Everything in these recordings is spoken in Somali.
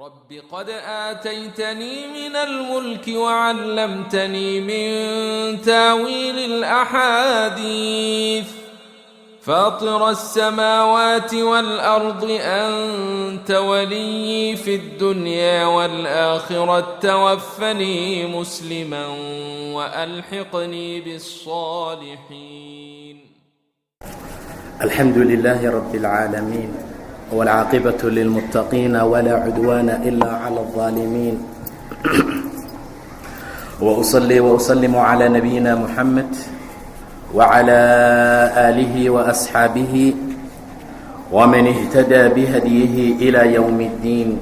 رب قد آتيتني من الملك وعلمتني من تاويل الأحاديث فاطر السماوات والأرض أنت ولي في الدنيا والآخرة توفني مسلما وألحقني بالصالحين. الحمد لله رب العالمين والعاقبة للمتقين ولا عدوان إلا على الظالمين وأصلي وأسلم على نبينا محمد وعلى آله وأصحابه ومن اهتدى بهديه إلى يوم الدين.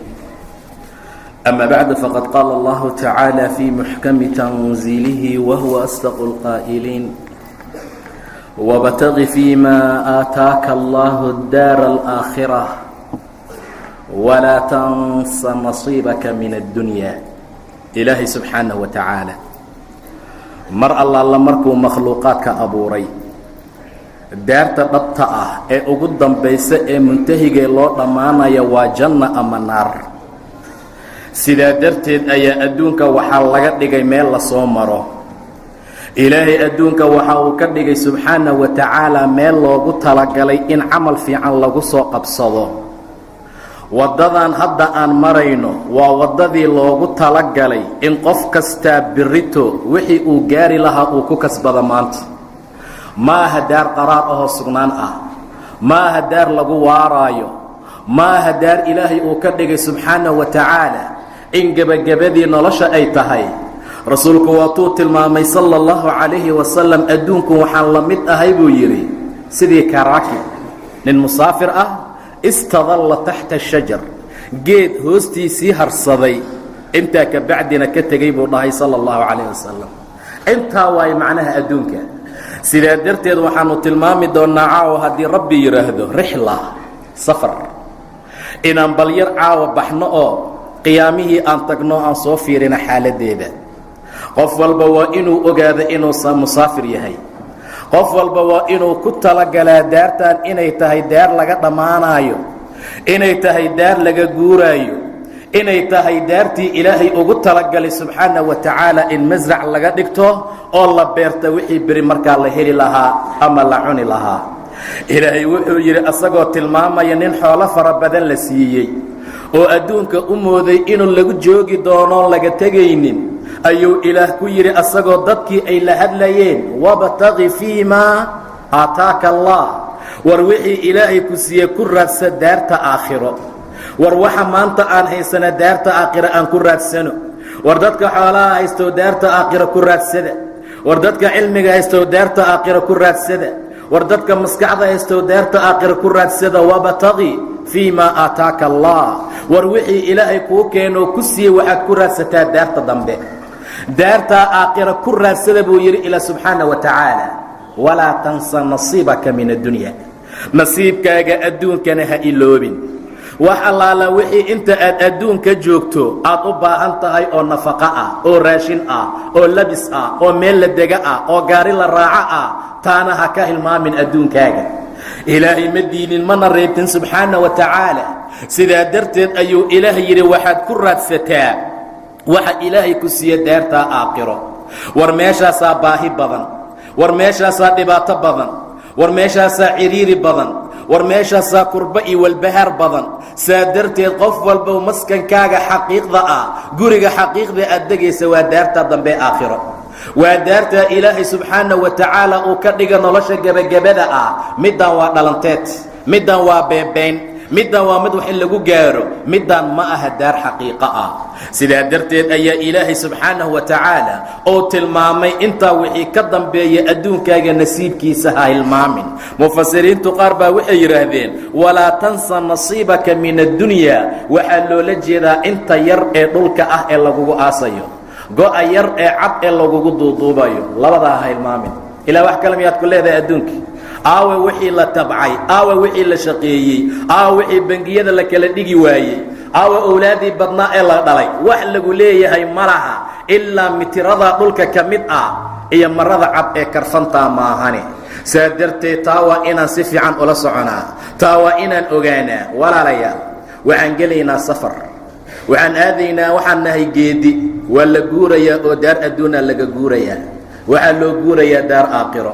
أما بعد فقد قال الله تعالى في محكم تنزيله وهو أصدق القائلين وابتغ فيما آتاك الله الدار الآخرة ولا تنس نصيبك من الدنيا. إلaahay subxaanaه wa tacaala mar allaala markuu makhluuqaadka abuuray daarta dhabta ah ee ugu dambaysa ee muntahigee loo dhammaanaya waa janna ama naar. sidaa darteed ayaa adduunka waxaa laga dhigay meel la soo maro. ilaahay adduunka waxa uu ka dhigay subxaanaه wa tacaala meel loogu talagalay in camal fiican lagu soo qabsado. waddadan hadda aan marayno waa waddadii loogu talagalay in qof kastaa birito wixii uu gaari lahaa uu ku kasbado maanta. ma aha daar qaraar ahoo sugnaan ah, ma aha daar lagu waaraayo, ma aha daar ilaahay uu ka dhigay subxaanaه wa tacaala in gebagabadii nolosha ay tahay. rasuulku waatuu tilmaamay sala اllahu calayhi wasalam adduunku waxaan la mid ahay buu yidhi sidii karaaki nin musaafir ah istadalla taxta shajar geed hoostiisii harsaday intaa ka bacdina ka tegey buu dhahay sala اllahu calayh wasalam. intaa waayo macnaha adduunka. sidaa darteed waxaanu tilmaami doonnaa caawa haddii rabbi yidhaahdo rixla safar inaan balyar caawa baxno oo qiyaamihii aan tagno aan soo fiirina xaaladdeeda. qof walba waa inuu ogaado inuusan musaafir yahay. qof walba waa inuu ku talagalaa daartan inay tahay daar laga dhammaanaayo, inay tahay daar laga guuraayo, inay tahay daartii ilaahay ugu talagalay subxaanaه wa tacaala in masrac laga dhigto oo la beerta wixii beri markaa la heli lahaa ama la cuni lahaa. ilaahay wuxuu yidhi asagoo tilmaamaya nin xoolo fara badan la siiyey oo adduunka u mooday inuu lagu joogi doono laga tegaynin, ayuu ilaah ku yidhi asagoo dadkii ay la hadlayeen wabtaqi fii maa aataaka allah, war wixii ilaahay ku siiye ku raadsa daarta aakhiro. war waxa maanta aan haysana daarta aakhiro aan ku raadsano. war dadka xoolaha haystow daarta aakhiro ku raadsada. war dadka cilmiga haystow daarta aakhiro ku raadsada. war dadka maskaxda haystow daarta aakhiro ku raadsada. wabtaqi fii maa aataaka allah, war wixii ilaahay kuu keenoo ku siiye waxaad ku raadsataa daarta dambe. daartaa aakhira ku raadsada buu yidhi ilaa subxaanaه wa tacaala. walaa tansa nasiibaka min addunya, nasiibkaaga adduunkana ha iloobin. wax allaala wixii inta aad adduunka joogto aad u baahan tahay oo nafaqo ah, oo raashin ah, oo labis ah, oo meel la dega ah, oo gaari la raaco ah, taana ha ka hilmaamin adduunkaaga. ilaahay ma diinin mana reebtin subxaanaه wa tacaala. sidaa darteed ayuu ilaah yidhi waxaad ku raadsataa waxa ilaahay ku siiye daartaa aakhiro. war meeshaasaa baahi badan, war meeshaasaa dhibaato badan, war meeshaasaa ciriiri badan, war meeshaasaa kurba iyo walbahaar badan. saa darteed qof walbow maskankaaga xaqiiqda ah, guriga xaqiiqda aad degaysa waa daartaa dambe aakhiro. waa daartaa ilaahay subxaanaه wa tacaala uu ka dhiga nolosha gebagabada ah. middan waa dhalanteed, middan waa beebeyn, middan waa mid wax in lagu gaaro, middan ma aha daar xaqiiqo ah. sidaa darteed ayaa ilaahay subxaanaه wa tacaala uu tilmaamay intaa wixii ka dambeeya adduunkaaga nasiibkiisa ha hilmaamin. mufasiriintu qaar baa waxay yidhaahdeen walaa tansa nasiibaka min addunya, waxaa loola jeedaa inta yar ee dhulka ah ee lagugu aasayo, go-a yar ee cad ee lagugu duuduubayo, labadaa ha hilmaamin. ilaa wax kale miyaad ku leedahay adduunka? aawe wixii la tabcay, aawe wixii la shaqeeyey, aawe wixii bangiyada la kala dhigi waayey, aawe owlaadii badnaa ee la dhalay. wax lagu leeyahay ma laha ilaa mitirada dhulka ka mid ah iyo marada cad ee karfantaa maahane. saa darteed taa waa inaan si fiican ula soconaa, taa waa inaan ogaanaa. walaalayaal waxaan gelaynaa safar waxaan aadaynaa waxaan nahay geedi waa la guurayaa oo daar adduunaa laga guurayaa waxaa loo guurayaa daar aakhiro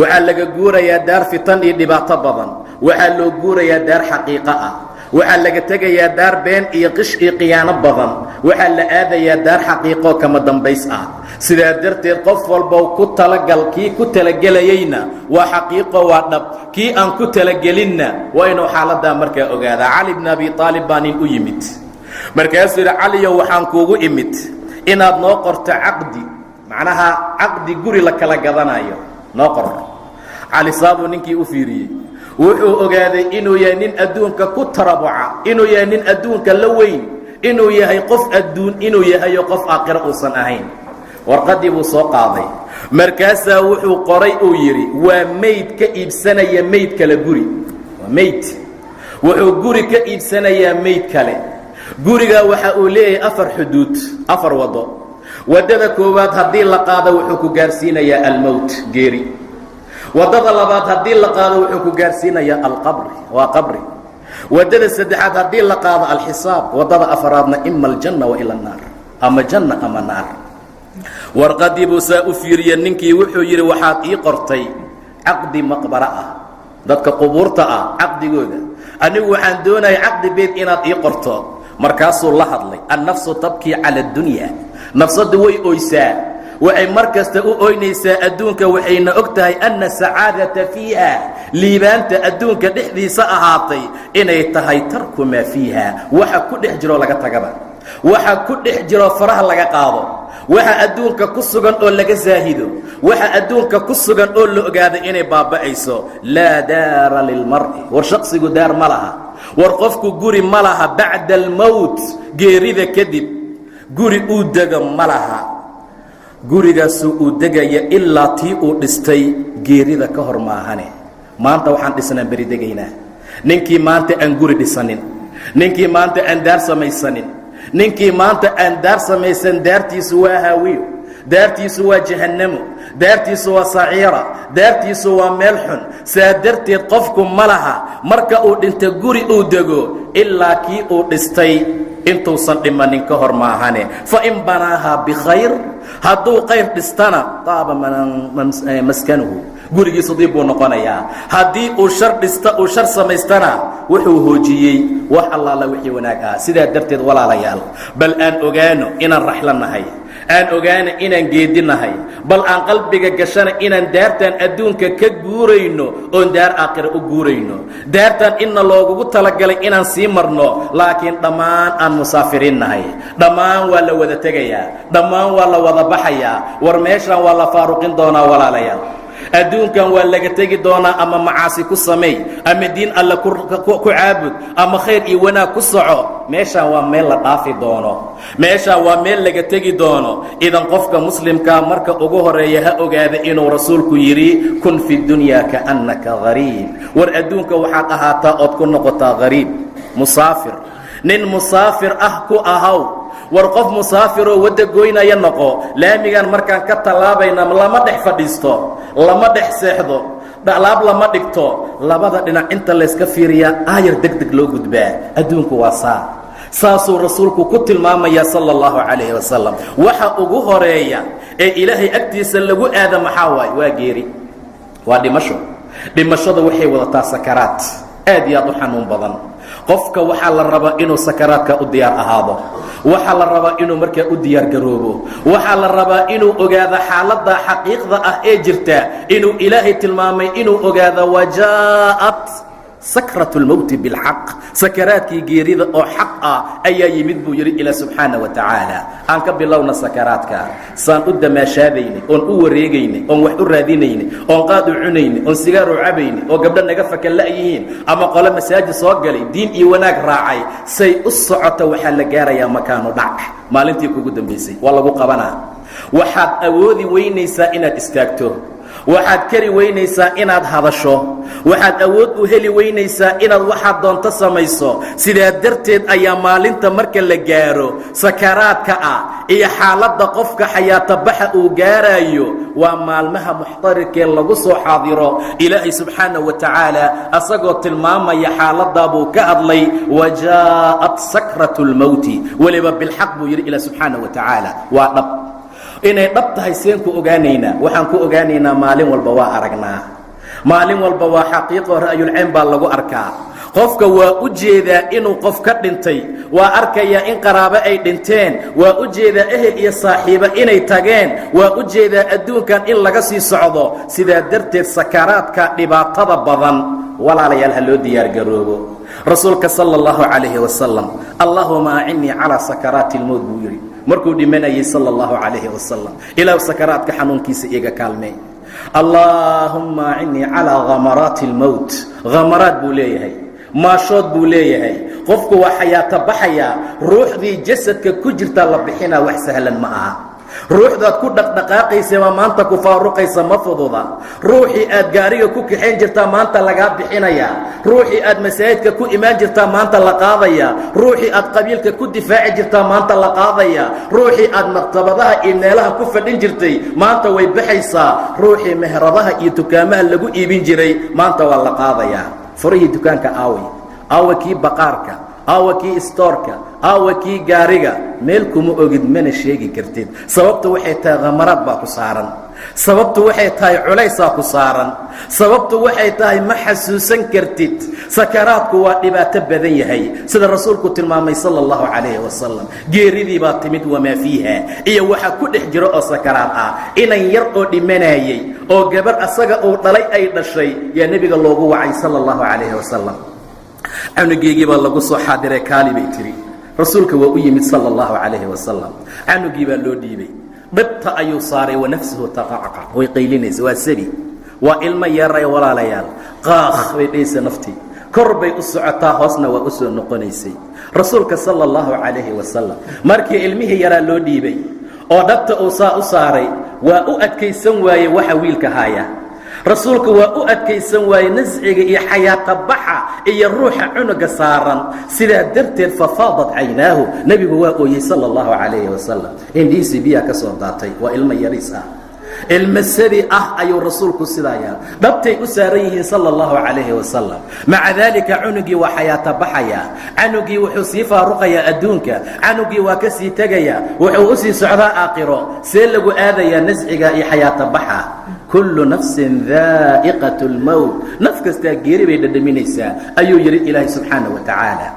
waxaa laga guurayaa daar fitan iyo dhibaato badan waxaa loo guurayaa daar xaqiiqo ah waxaa laga tegayaa daar been iyo qish iyo khiyaano badan waxaa la aadayaa daar xaqiiqoo kama dambays ah sidaa darteed qof walbow ku talagal kii ku talagelayeyna waa xaqiiqo waa dhab kii aan ku talagelinna waa inuu xaaladdaa markaa ogaadaa cali bn abi aalib baa nin u yimid markaasuu yidhi caliyow waxaan kuugu imid inaad noo qorto caqdi macnaha caqdi guri la kala gadanayo noo qor cali saabuu ninkii u fiiriyey wuxuu ogaaday inuu yahay nin adduunka ku tarabuca inuu yahay nin adduunka la weyn inuu yahay qof adduun inuu yahayo qof aakhiro uusan ahayn warqaddii buu soo qaaday markaasaa wuxuu qoray uu yidhi waa mayd ka iibsanaya mayd kale guri waa mayd wuxuu guri ka iibsanayaa mayd kale gurigaa waxa uu leeyahay 4 xuduud 4 wado waddada koowaad haddii la qaado wuxuu ku gaarsiinayaa almowt geeri waddada labaad haddii la qaado wuxuu ku gaarsiinayaa alqabri waa qabri waddada saddexaad haddii la qaado alxisaab waddada afaraadna ima aljanna wa ila annaar ama janna ama naar warqadii buu saa u fiiriye ninkii wuxuu yidhi waxaad ii qortay caqdi maqbara ah dadka qubuurta ah caqdigooda anigu waxaan doonaya caqdi beed inaad ii qorto markaasuu la hadlay annafsu tabkii cala addunya nafsaddu way oysaa waxay mar kasta u oynaysaa adduunka waxayna og tahay anna sacaadata fiiha liibaanta adduunka dhexdiisa ahaatay inay tahay tarku maa fiiha waxa ku dhex jiroo laga tagaba waxa ku dhex jiroo faraha laga qaado waxa adduunka ku sugan oo laga saahido waxa adduunka ku sugan oo la ogaado inay baaba'ayso laa daara lilmar'i war shaqsigu daar ma laha war qofku guri ma laha bacda almowt geerida kadib guri uu dego ma laha gurigaasuu uu degaya ilaa tii uu dhistay geerida ka hor maahane maanta waxaan dhisnaan beri degaynaa ninkii maanta aan guri dhisanin ninkii maanta aan daar samaysanin ninkii maanta aan daar samaysan daartiisu waa haawiyo daartiisu waa jahannamo daartiisu waa saciira daartiisu waa meel xun saa darteed qofku ma laha marka uu dhinto guri uu dego ilaa kii uu dhistay intuusan dhimanin ka hor maahane fain banaahaa bikhayr hadduu qayr dhistana taaba maskanuhu gurigiisu dib buu noqonayaa haddii uu shar dhista uu shar samaystana wuxuu hoojiyey wax allaala wixii wanaag ah sidaa darteed walaalayaal bal aan ogaano inaan raxlo nahay aan ogaana inaan geedinahay bal aan qalbiga gashana inaan daartaan adduunka ka guurayno oon daar aakhira u guurayno daartaan inna loogugu talagalay inaan sii marno laakiin dhammaan aan musaafiriin nahay dhammaan waa la wada tegayaa dhammaan waa la wada baxayaa war meeshaan waa la faaruqin doonaa walaalayaal adduunkan waa laga tegi doonaa ama macaasi ku sameey ama diin alle ku caabud ama khayr iyo wanaag ku soco meeshaan waa meel la dhaafi doono meeshaan waa meel laga tegi doono idan qofka muslimkaa marka ugu horeeya ha ogaada inuu rasuulku yidhi kun fi dunyaa kaannaka gariib war adduunka waxaad ahaataa ood ku noqotaa gariib musaafir nin musaafir ah ku ahaw war qof musaafiroo wadda goynaya noqo laamigan markaan ka tallaabayna lama dhex fadhiisto lama dhex seexdo dhalaab lama dhigto labada dhinac inta layska fiiriyaa aayar degdeg loo gudbaa adduunku waa saasuu rasuulku ku tilmaamaya sala allahu calayhi wasalam waxa ugu horeeya ee ilaahay agtiisa lagu aada maxaa waaye waa geeri waa dhimasho dhimashada waxay wadataa sakaraad aad iyo aad u xanuun badan qofka waxaa la rabaa inuu sakaraadka u diyaar ahaado waxaa la rabaa inuu markaa u diyaar garoobo waxaa la rabaa inuu ogaado xaaladda xaqiiqda ah ee jirta inuu ilaahay tilmaamay inuu ogaado wajaa'at sakratu lmowti bilxaq sakaraadkii geerida oo xaq ah ayaa yimid buu yidhi ilaa subxaana wa tacaala aan ka bilowna sakaraadka saan u damaashaadaynay oon u wareegaynay oon wax u raadinaynay oon qaad u cunaynay oon sigaar u cabaynay oo gabdho naga fakalla-yihiin ama qole masaajid soo galay diin iyo wanaag raacay say u socota waxaa la gaarayaa makaanu dhac maalintii kugu dambaysay waa lagu qabanaa waxaad awoodi weynaysaa inaad istaagto, waxaad kari weynaysaa inaad hadasho, waxaad awood u heli weynaysaa inaad waxaad doonto samayso. sidaa darteed ayaa maalinta marka la gaaro sakaraadka ah iyo xaaladda qofka xayaatabaxa uu gaarayo waa maalmaha muxtarirkee lagu soo xaadiro. ilaahay subxaanahu wa tacaala asagoo tilmaamaya xaaladdaa buu ka hadlay, wajaa'at sakratu lmowti, weliba bilxaq buu yidhi ilaah subxaanahu wa tacaala. waa dhab. inay dhab tahay seen ku ogaanaynaa? waxaan ku ogaanaynaa maalin walba waa aragnaa, maalin walba waa xaqiiqo ra'yulcayn baa lagu arkaa. qofka waa u jeedaa inuu qof ka dhintay, waa arkayaa in qaraabo ay dhinteen, waa u jeedaa ehel iyo saaxiibo inay tageen, waa u jeedaa adduunkan in laga sii socdo. sidaa darteed sakaraadka dhibaatada badan walaalayaal ha loo diyaargaroobo. rasuulka sala allahu calayhi wasalam, allaahuma acinnii calaa sakaraati lmowt buu yidhi markuu dhimanayay sala allahu calayhi wasalam. ilaahu sakaraadka xanuunkiisa iiga kaalmee. allaahumma acinnii calaa ghamaraati lmowt. ghamaraad buu leeyahay, maashood buu leeyahay. qofku waa xayaato baxayaa, ruuxdii jasadka ku jirtaa la bixinaa, wax sahlan ma aha. ruuxdaad ku dhaqdhaqaaqaysa waa maanta ku faaruqaysa, ma fududa. ruuxii aad gaariga ku kaxayn jirtaa maanta lagaa bixinayaa, ruuxii aad masaajidka ku imaan jirtaa maanta la qaadayaa, ruuxii aad qabiilka ku difaaci jirtaa maanta la qaadayaa, ruuxii aad maktabadaha iyo meelaha ku fadhin jirtay maanta way baxaysaa, ruuxii meheradaha iyo dukaamaha lagu iibin jiray maanta waa la qaadayaa. furihii dukaanka aaway, aawa kii baqaarka, aawa kii istoorka, aawa kii gaariga, meel kuma ogid mana sheegi kartid. sababtu waxay tahay khamaraad baa ku saaran, sababtu waxay tahay culaysaa ku saaran, sababtu waxay tahay ma xasuusan kartid. sakaraadku waa dhibaato badan yahay sida rasuulku tilmaamay sala allahu calayhi wasalam. geeridii baa timid wamaa fiiha, iyo waxa ku dhex jiro oo sakaraad ah. inan yar oo dhimanayay oo gabar asaga uu dhalay ay dhashay yaa nebiga loogu wacay sala allahu calayhi wasalam. canugeygii baa lagu soo xaadiray, kaali bay tiri. rasuulka waa u yimid sala allahu calayhi wasalam. canugii baa loo dhiibay, dhibta ayuu saaray, wanafsuhu taqacqa, way qaylinaysa, waa sabi, waa ilmo yeeray walaalayaal. qaakh bay dhaysa naftii, kor bay u socotaa, hoosna waa u soo noqonaysay. rasuulka sala allahu calayhi wasalam markii ilmihii yaraa loo dhiibay oo dhabta uu saa u saaray, waa u adkaysan waaye waxa wiilka haya. rasuulku waa u adkaysan waaye nasciga iyo xayaatabaxa iyo ruuxa cunuga saaran. sidaa darteed fafaadat caynaahu, nebigu waa ooyey sala allahu calayhi wasalam. indhihiisii biyaa ka soo daatay, waa ilmo yariis ah, ilmo sadi ah ayuu rasuulku sidayaa dhabtay u saaran yihiin sala allahu calayhi wasalam. maca daalika cunugii waa xayaatabaxayaa, canugii wuxuu sii faaruqayaa adduunka, canugii waa ka sii tegayaa, wuxuu u sii socdaa aakhiro. see lagu aadayaa nasciga iyo xayaatabaxa? kullu nafsin daa'iqat lmowt, naf kastaa geeri bay dhadhaminaysaa ayuu yidhi ilaahay subxaanahu wa tacaala.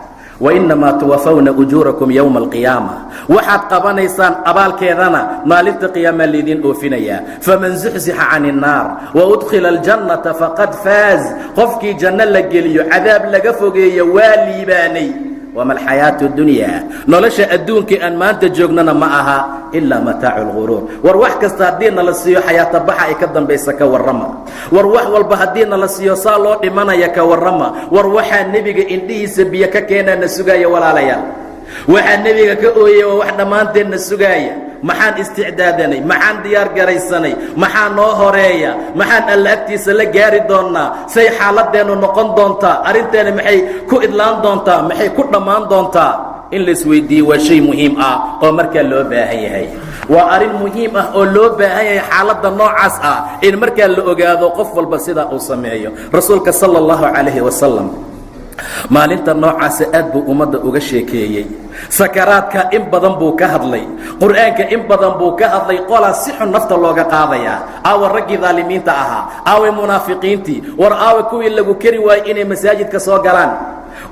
wainamaa tuwafawna ujuurakum yowma alqiyaama, waxaad qabanaysaan abaalkeedana maalinta qiyaamaa laydiin oofinayaa. faman zuxzixa can الnaar waudkhila اljannata faqad faaz, qofkii janno la geliyo cadaab laga fogeeyo waa liibaanay. wama alxayaatu dunyaa, nolosha adduunkii aan maanta joognana ma aha ilaa mataacu lguruur. war wax kasta haddii nala siiyo xayaatabaxa ay ka dambaysa ka warrama. war wax walba haddii nala siiyo saa loo dhimanaya ka warrama. war waxaa nebiga indhihiisa biyo ka keenaana sugaaya walaalayaal, waxaa nebiga ka ooyey waa wax dhammaanteenna sugaaya. maxaan isticdaadanay, maxaan diyaar garaysanay, maxaa noo horeeya, maxaan alla agtiisa la gaari doonnaa, say xaaladeennu noqon doontaa, arrinteena maxay ku idlaan doontaa, maxay ku dhammaan doontaa. in la isweydiiye waa shay muhiim ah oo markaa loo baahan yahay. waa arrin muhiim ah oo loo baahan yahay xaaladda noocaas ah in markaa la ogaado qof walba sidaa uu sameeyo. rasuulka sala allahu calayhi wasalam maalinta noocaasa aad buu ummadda uga sheekeeyey. sakaraadka in badan buu ka hadlay, qur'aanka in badan buu ka hadlay. qolaa si xun nafta looga qaadayaa. aawa raggii daalimiinta ahaa, aaway munaafiqiintii, war aawa kuwii lagu keri waayey inay masaajidka soo galaan,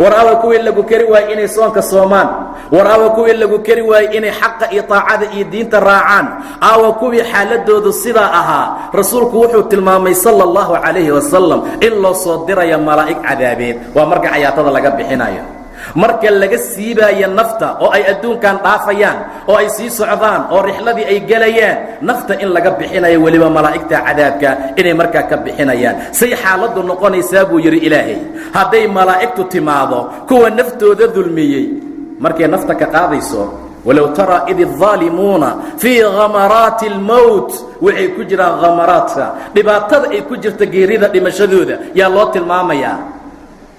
war aawa kuwii lagu keri waayey inay soonka soomaan, war aawa kuwii lagu keri waayey inay xaqa iyo taacada iyo diinta raacaan, aawa kuwii xaaladoodu sidaa ahaa. rasuulku wuxuu tilmaamay sala allahu calayhi wasalam in loo soo diraya malaa'ig cadaabeed. waa marka xayaatada laga bixinayo, marka laga siibaayo nafta oo ay adduunkan dhaafayaan oo ay sii socdaan oo rixladii ay gelayaan, nafta in laga bixinayo, weliba malaa'igta cadaabka inay markaa ka bixinayaan. say xaaladdu noqonaysaa buu yidhi ilaahay hadday malaa'igtu timaado kuwa naftooda dulmiyey, markay nafta ka qaadayso walow taraa id الظaalimuuna fii khamaraati اlmowt waxay ku jiraan khamaraadka dhibaatada ay ku jirta geerida dhimashadooda yaa loo tilmaamayaa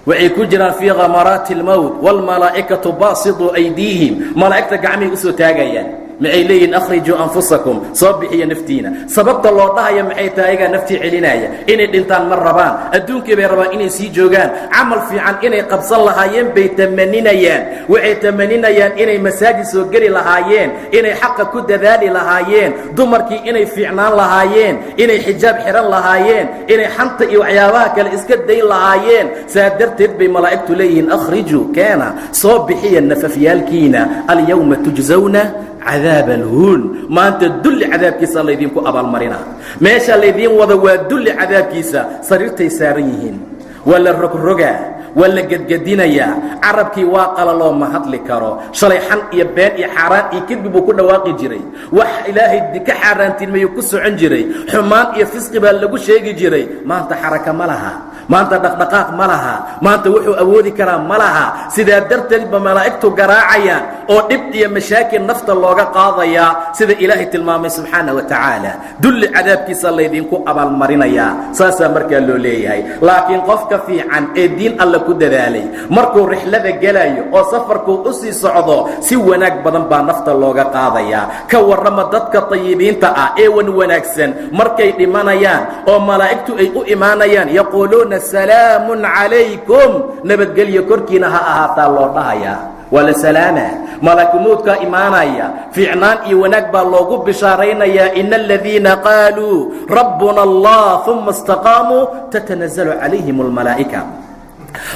waxay ku jiraan fii khamaraati اlmowt wاlmalaa'ikaةu baasiطuu aydiihim malaa'igta gacmahay usoo taagayaan maxay leeyihin akhrijuu anfusakum soo bixiya naftiina sababta loo dhahaya maxay tahay ayagaa naftii celinaya inay dhintaan ma rabaan adduunkii bay rabaan inay sii joogaan camal fiican inay qabsan lahaayeen bay tamaninayaan waxay tamaninayaan inay masaajid soo geli lahaayeen inay xaqa ku dadaali lahaayeen dumarkii inay fiicnaan lahaayeen inay xijaab xihan lahaayeen inay xanta iyo waxyaabaha kale iska dayn lahaayeen saa darteed bay malaa'igtu leeyihiin akhrijuu keena soo bixiya nafafyaalkiina alyawma tujzawna cadaab alhuun maanta dulli cadaabkiisa laydinku abaalmarinaa meesha laydiin wada waa dulli cadaabkiisa sariirtay saaran yihiin waa la rogrogaa waa la gedgedinayaa carabkii waa qalaloo ma hadli karo shalay xan iyo been iyo xaaraan iyo kedbi buu ku dhawaaqi jiray wax ilaahay ka xaaraantinmayuu ku socon jiray xumaan iyo fisqi baa lagu sheegi jiray maanta xaraka ma laha maanta dhaqdhaqaaq ma laha maanta wuxuu awoodi karaa ma laha sidaa darteed ba malaa'igtu garaacayaan oo dhib iyo mashaakil nafta looga qaadayaa sida ilaahay tilmaamay subxaana wa tacaala dulli cadaabkiisa laydinku abaalmarinayaa saasaa markaa loo leeyahay laakiin qofka fiican ee diin alla ku dadaalay markuu rixlada gelayo oo safarkuu u sii socdo si wanaag badan baa nafta looga qaadayaa ka warrama dadka tayibiinta ah ee wan wanaagsan markay dhimanayaan oo malaa'igtu ay u imaanayaan yaquuluuna salaamun calaykum nabadgelyo korkiina ha ahaataa loo dhahayaa waa la salaama malakumoodkaa imaanaya fiicnaan iyo wanaag baa loogu bishaaraynayaa ina aladiina qaaluu rabbuna allah uma istaqaamuu tatanazalu calayhim almalaa'ika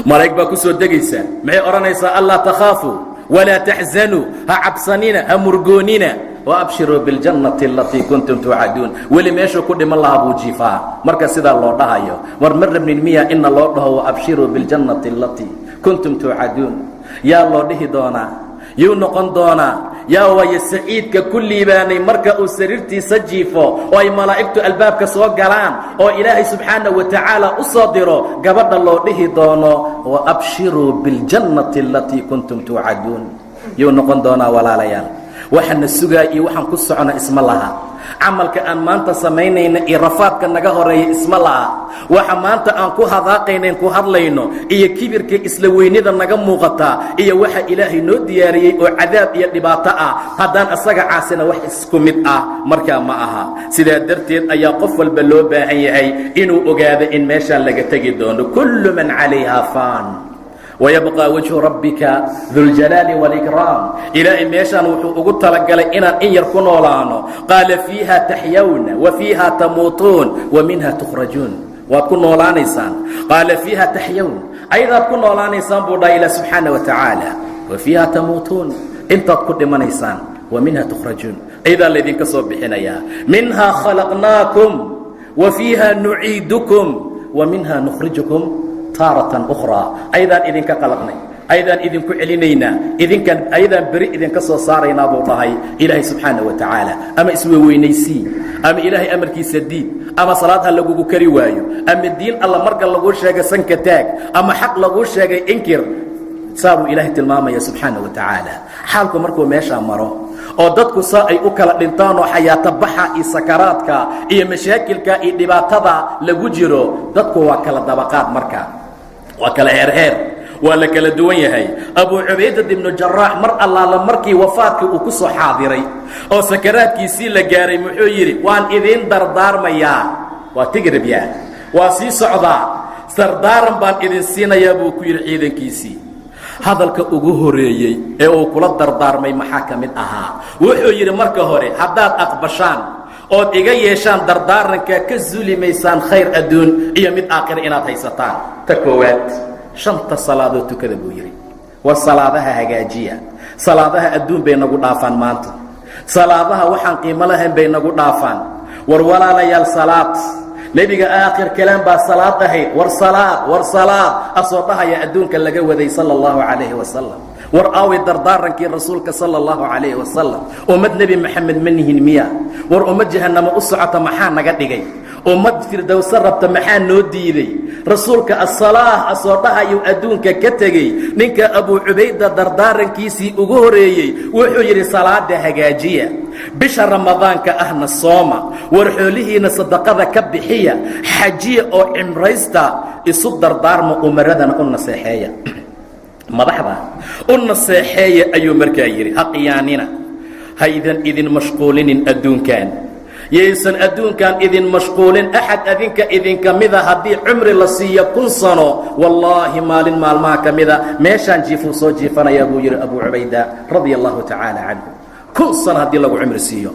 malaa'ig baa ku soo degaysa maxay odhanaysaa allaa takhaafuu walaa taxzanuu ha cabsanina ha murgoonina وأbشiruu bاljannati alatii kuntum tuucaduun weli meeshuu ku dhiman lahaa buu jiifaa marka sidaa loo dhahayo war ma rabnin miya ina loo dhaho وأbشiruu bاljannati alatii kuntum tuucaduun yaa loo dhihi doonaa yuu noqon doonaa yaa waayo saciidka ku liibaanay marka uu sariirtiisa jiifo oo ay malaa'igtu albaabka soo galaan oo ilaahay subxaanaه wa tacaala u soo diro gabadha loo dhihi doono وأbشiruu bاljannati alatii kuntum tuucaduun yuu noqon doonaa walaalayaal waxaana sugaa iyo waxaan ku socona isma laha camalka aan maanta samaynayna iyo rafaadka naga horeeya isma laha waxa maanta aan ku hadaaqaynayn ku hadlayno iyo kibirka isla weynida naga muuqataa iyo waxa ilaahay noo diyaariyey oo cadaab iyo dhibaato ah haddaan asaga caasina wax isku mid ah markaa ma aha sidaa darteed ayaa qof walba loo baahan yahay inuu ogaado in meeshaan laga tegi doono kullu man calayha faan ويبقى وجه ربك ذو الجلال والإكرام إلهي meeshaan wuxuu ugu talagalay inaan in yar ku noolaano qaala fiiha taxyawna وفيiha tamuutuun ومinha تخرajuun waad ku noolaanaysaan qaala fiiha taxyawn ayadaad ku noolaanaysaan buu dhaha ilah subxaana wa tacaala وفيiha tamuutuun intaad ku dhimanaysaan ومinha تخرajuun ayadaa laydinka soo bixinayaa minhaa khalaqnaakum وفيiha nuciidukum ومinha نخrijukum taaratan ukhraa ayadaan idinka qalaqnay ayadaan idinku celinaynaa idinkan ayadaan beri idinka soo saaraynaa buu dhahay ilaahay subxaana wa tacaala ama isweynaysii ama ilaahay amarkiisa diid ama salaad ha lagugu kari waayo ama diin alla marka laguu sheegay sanka taag ama xaq laguu sheegay inkir saa buu ilaahay tilmaamaya subxaana wa tacaala xaalku markuu meeshaa maro oo dadku saa ay u kala dhintaan oo xayaato baxa iyo sakaraadka iyo mashaakilka iyo dhibaatada lagu jiro dadku waa kala dabaqaad marka waa kala heerheer waa la kala duwan yahay abu cubaydad ibnu jaraax mar allaala markii wafaadkii uu ku soo xaadiray oo sakaraadkiisii la gaaray muxuu yidhi waan idiin dardaarmayaa waa tigribyaa waa sii socdaa dardaaran baan idin siinayaa buu ku yidhi ciidankiisii hadalka ugu horeeyey ee uu kula dardaarmay maxaa ka mid ahaa wuxuu yidhi marka hore haddaad aqbashaan ood iga yeeshaan dardaaranka ka zulimaysaan khayr adduun iyo mid aakhira inaad haysataan ta koowaad 5 salaadood tukada buu yidhi waa salaadaha hagaajiya salaadaha adduun bay nagu dhaafaan maanta salaadaha waxaan qiimo lahayn bay nagu dhaafaan war walaalayaal salaad nebiga aakhir kalaan baa salaad ahayd war salaad asoo dhahaya adduunka laga waday sala allahu calayhi wasalam war aaway dardaarankii rasuulka sala allahu calayhi wasalam ummad nebi maxamed ma nihin miya war ummad jahannamo u socota maxaa naga dhigay ummad firdowse rabta maxaa noo diiday rasuulka asalaah asoo dhahayuu adduunka ka tegey ninka abuu cubayda dardaarankiisii ugu horeeyey wuxuu yidhi salaada hagaajiya bisha ramadaanka ahna sooma war xoolihiina sadaqada ka bixiya xajiya oo cimraysta isu dardaarma umaradana u naseexeeya madaxda u naseexeeya ayuu markaa yidhi ha qiyaanina haydan idin mashquulinin adduunkan yaysan adduunkan idin mashquulin axad adinka idinka mida haddii cumri la siiyo 1,000 sano wallaahi maalin maalmaha ka mida meeshaan jiifuu soo jiifanayaa buu yidhi abuu cubayda radia allahu tacaala canhu 1,000 sano haddii lagu cumri siiyo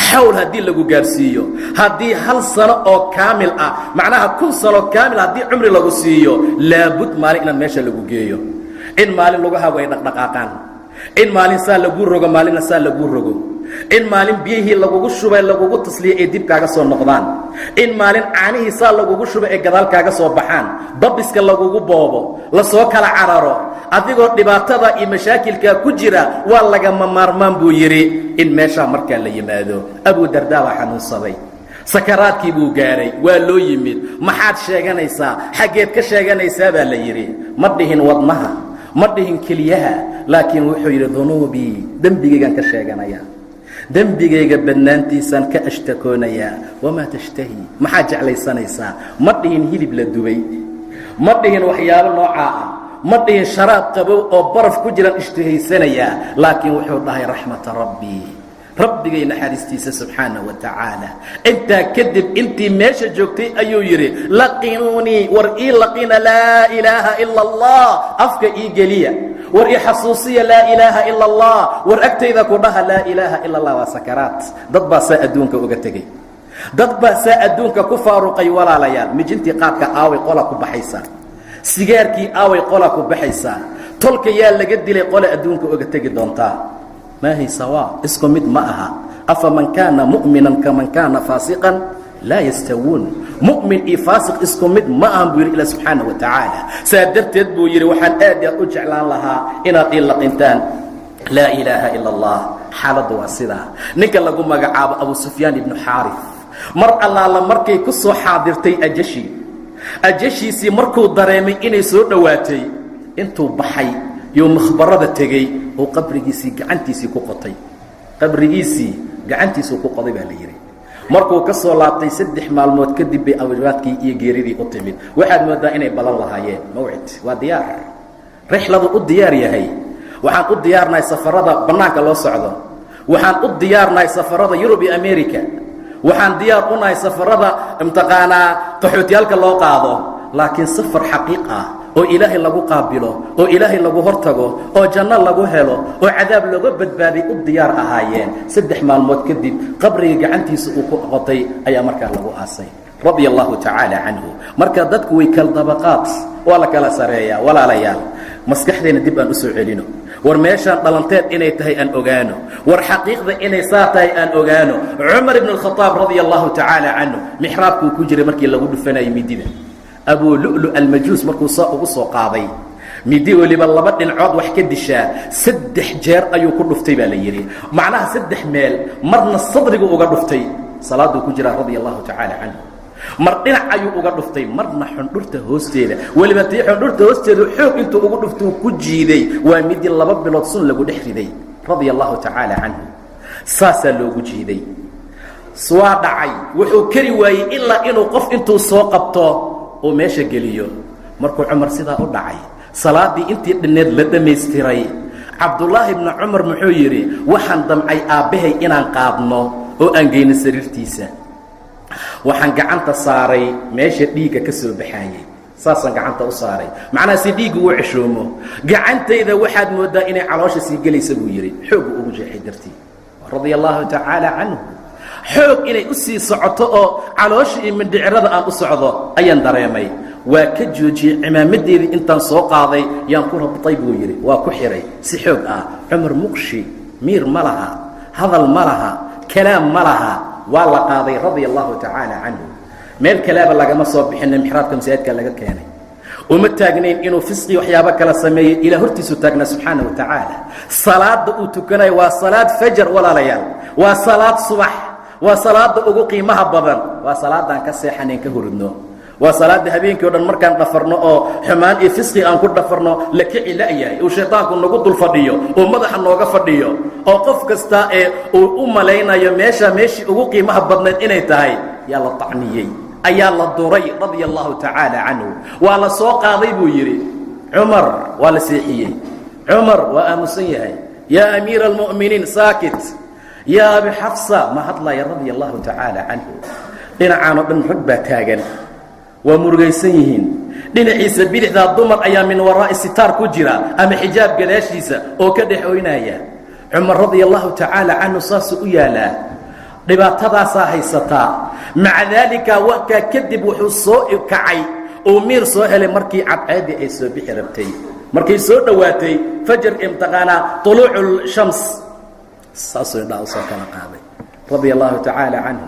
xawl haddii lagu gaarsiiyo haddii 1 sano oo kaamil ah macnaha 1,000 sano kaamil haddii cumri lagu siiyo laabud maalin inaad meesha lagu geeyo in maalin lugahagu ay dhaqdhaqaaqaan in maalin saa laguu rogo maalinna saa laguu rogo in maalin biyihii lagugu shubay lagugu tasliya ay dib kaaga soo noqdaan in maalin caanihii saa lagugu shubay ay gadaal kaaga soo baxaan babiska lagugu boobo lasoo kala cararo adigoo dhibaatada iyo mashaakilkaa ku jira waa lagama maarmaan buu yidhi in meeshaa markaa la yimaado abuu dardaa baa xanuunsaday sakaraadkii buu gaaray waa loo yimid maxaad sheeganaysaa xaggeed ka sheeganaysaa baa la yidhi ma dhihin wadnaha ma dhihin keliyaha laakiin wuxuu yidhi dunuubii dembigaygaan ka sheeganayaa dembigayga badnaantiisaan ka ashtakoonayaa wamaa tashtahi maxaad jeclaysanaysaa ma dhihin hilib la dubay ma dhihin waxyaabo noocaa ah ma dhihin sharaab qabow oo baraf ku jiraan ishtihaysanayaa laakiin wuxuu dhahay raxmata rabbii rabbigay naxariistiisa subxaanaه wa tacaala intaa kadib intii meesha joogtay ayuu yidhi laqinuunii war ii laqina laa ilaaha ila اllah afka ii geliya war ii xasuusiya laa ilaaha ila اllah war agtayda ku dhaha laa ilaaha ila اllah waa sakaraat dad baa saa adduunka uga tegey dad baa saa adduunka ku faaruqay walaalayaal mijintii qaadka aaway qola ku baxaysaa sigaarkii aaway qola ku baxaysaa tolka yaa laga dilay qola adduunka uga tegi doontaa ما هي سواء اسكو مد معها أفمن كان مؤمنا كمن كان فاسقا لا يستوون مؤمن فاسق اسكو مد معهم بير إلى سبحانه وتعالى سادرت يدبو يري وحن آدي أجعلان لها إنا قيل لقنتان لا إله إلا الله حالة واسدة نكال لكم مقعاب أبو سفيان بن حارث مر الله لمركي كسو حاضرتي أجشي سي مركو دريمي إني سور دواتي انتو بحي يوم مخبرة تجي oo qabrigiisii gacantiisii ku qotay ku qoday baa la yiri markuu ka soo laabtay 3 maalmood kadib bay awraadkii iyo geeridii u timid waxaad moodaa inay balan lahaayeen mawcid waa diyaar rihladu u diyaar yahay waxaan u diyaarnahay safarada banaanka loo socdo waxaan u diyaarnahay safarada Yurub iyo America waxaan diyaar u nahay safarada imtixaana qaxootiyalka loo qaado laakiin safar xaqiiq ah oo ilaahay lagu qaabilo oo ilaahay lagu hortago oo janno lagu helo oo cadaab laga badbaaday u diyaar ahaayeen 3 maalmood kadib qabriga gacantiisa uu ku qotay ayaa markaa lagu aasay radiyallahu ta'ala anhu marka dadku way kala dabaqaad wala kala sareeya walaalayaal maskaxdeena dib aan u soo celino war meeshaan dhalanteed inay tahay aan ogaano war xaqiiqda inay saatahay aan ogaano Umar ibn al-Khattab radiyallahu ta'ala anhu mihrabku ku jiray markii lagu dhufanay midida أبو لؤلؤ المجوس مركو ugu soo qaaday midi waliba laba dhincood wax ka dishaa 3 jeer ayuu ku dhuftay baa la yiri macnaha 3 meel marna sadriga uga dhuftay salaadu ku jira radiyallahu ta'ala anhu mar dhinac ayuu uga dhuftay marna xundurta hoosteeda waliba tii xundurta hoosteeda xoog intuu ugu dhufto ku jiiday waa midi laba bilood sun lagu dhexriday radiyallahu ta'ala anhu saasa loogu jiiday soo dhacay wuxuu kari waayay ilaa inuu qof intuu soo qabto oo meesha geliyo markuu Umar sida u dhacay salaadii intii dhineed la dhameystiray Abdullah ibn Umar muxuu yiri waxaan damcay aabahay inaan qaadno oo aan geeyno sariirtiisa waxaan gacanta saaray meesha dhiiga ka soo baxayay saasan gacanta u saaray macna si dhiigu uu cishoomo gacantayda waxaad moodaa inay caloosha si galaysa buu yiri xoog ugu jeexay dartii radiyallahu ta'ala anhu xoog inay u sii socoto oo calooshii mindhicirada aan u socdo ayaan dareemay waa ka joojiyay cimaamadeedii intaan soo qaaday yaan ku rabtay buu yiri waa ku xiray si xoog ah Umar muqshi miir malaha hadal malaha kalaam malaha waa la qaaday radiyallahu ta'ala anhu meel kalaaba laga ma soo bixin mihrabka masaajidka laga keenay uma taagnayn inuu fisqi waxyaabo kala sameeyey ilaa hortiisu taagnaa subxaana wa tacaala. salaada uu tukanayo waa salaad fajar walaalayaal, waa salaad subax, waa salaada ugu qiimaha badan, waa salaadaan ka seexanayn ka huridno, waa salaada habeenkii o dhan markaan dhafarno oo xumaan iyo fisqi aan ku dhafarno la kici la'yahay, uu shaydaanku nagu dul fadhiyo oo madaxa nooga fadhiyo, oo qof kasta ee uu u malaynayo meeshii ugu qiimaha badnayd inay tahay, yaa la tacniyey, ayaa la duray radia allahu tacaala canhu. waa la soo qaaday buu yidhi cumar, waa la seexiyey. cumar waa aamusan yahay. yaa amiira almu'miniin saakit, yaa abi xafsa ma hadlaya radia allahu tacaala canhu. dhinacaanoo dhan rag baa taagan, waa murugaysan yihiin. dhinaciisa bidixdaa dumar ayaa min waraa'i sitaar ku jira ama xijaab gadaashiisa oo ka dhex oynaya. cumar radia allahu tacaala canhu saasuu u yaalaa, dhibaatadaasaa haysataa. maca daalika wakaa kadib wuxuu soo kacay uu miir soo helay markii cadceeddii ay soo bixi rabtay, markay soo dhowaatay fajar imtiqaanaa طuluucu shams, saasuu indhaha u soo kala qaaday radia allahu tacaala canhu.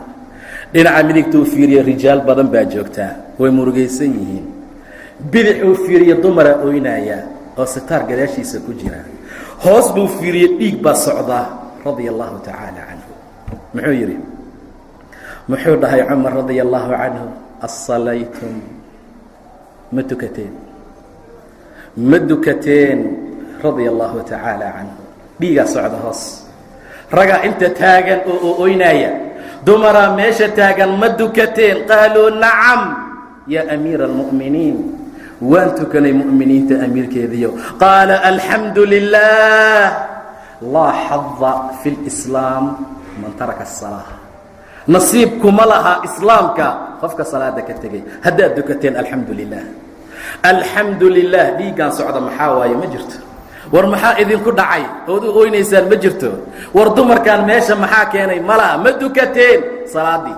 dhinaca midigtuu fiiriye rijaal badan baa joogtaa, way murugaysan yihiin. bidixuu fiiriye dumara oynaya oo sitaar gadaashiisa ku jira. hoos buu fiiriye dhiig baa socdaa radia allahu tacaala canhu. muxuu yidhi? muxuu dhahay cumar radia allahu canhu? asalaytum, ma tukateen, ma dukateen radia allahu tacaala canhu. dhiigaa socda hoos, ragaa inta taagan oo oynaya, dumaraa meesha taagan, ma dukateen? qaaluu nacam yaa amiira almu'miniin, waan tukanay mu'miniinta amiirkeediyo. qaala alxamdu lilah laa xada fi اlislaam man taraka الsalaa. nasiib kuma laha islaamka qofka salaada ka tegay. haddaad dukateen alxamdu lilah, alxamdu lilah. dhiiggaan socda maxaa waaye? ma jirto. war maxaa idinku dhacay ood u oynaysaan? ma jirto. war dumarkan meesha maxaa keenay? malaha. ma dukateen salaadii?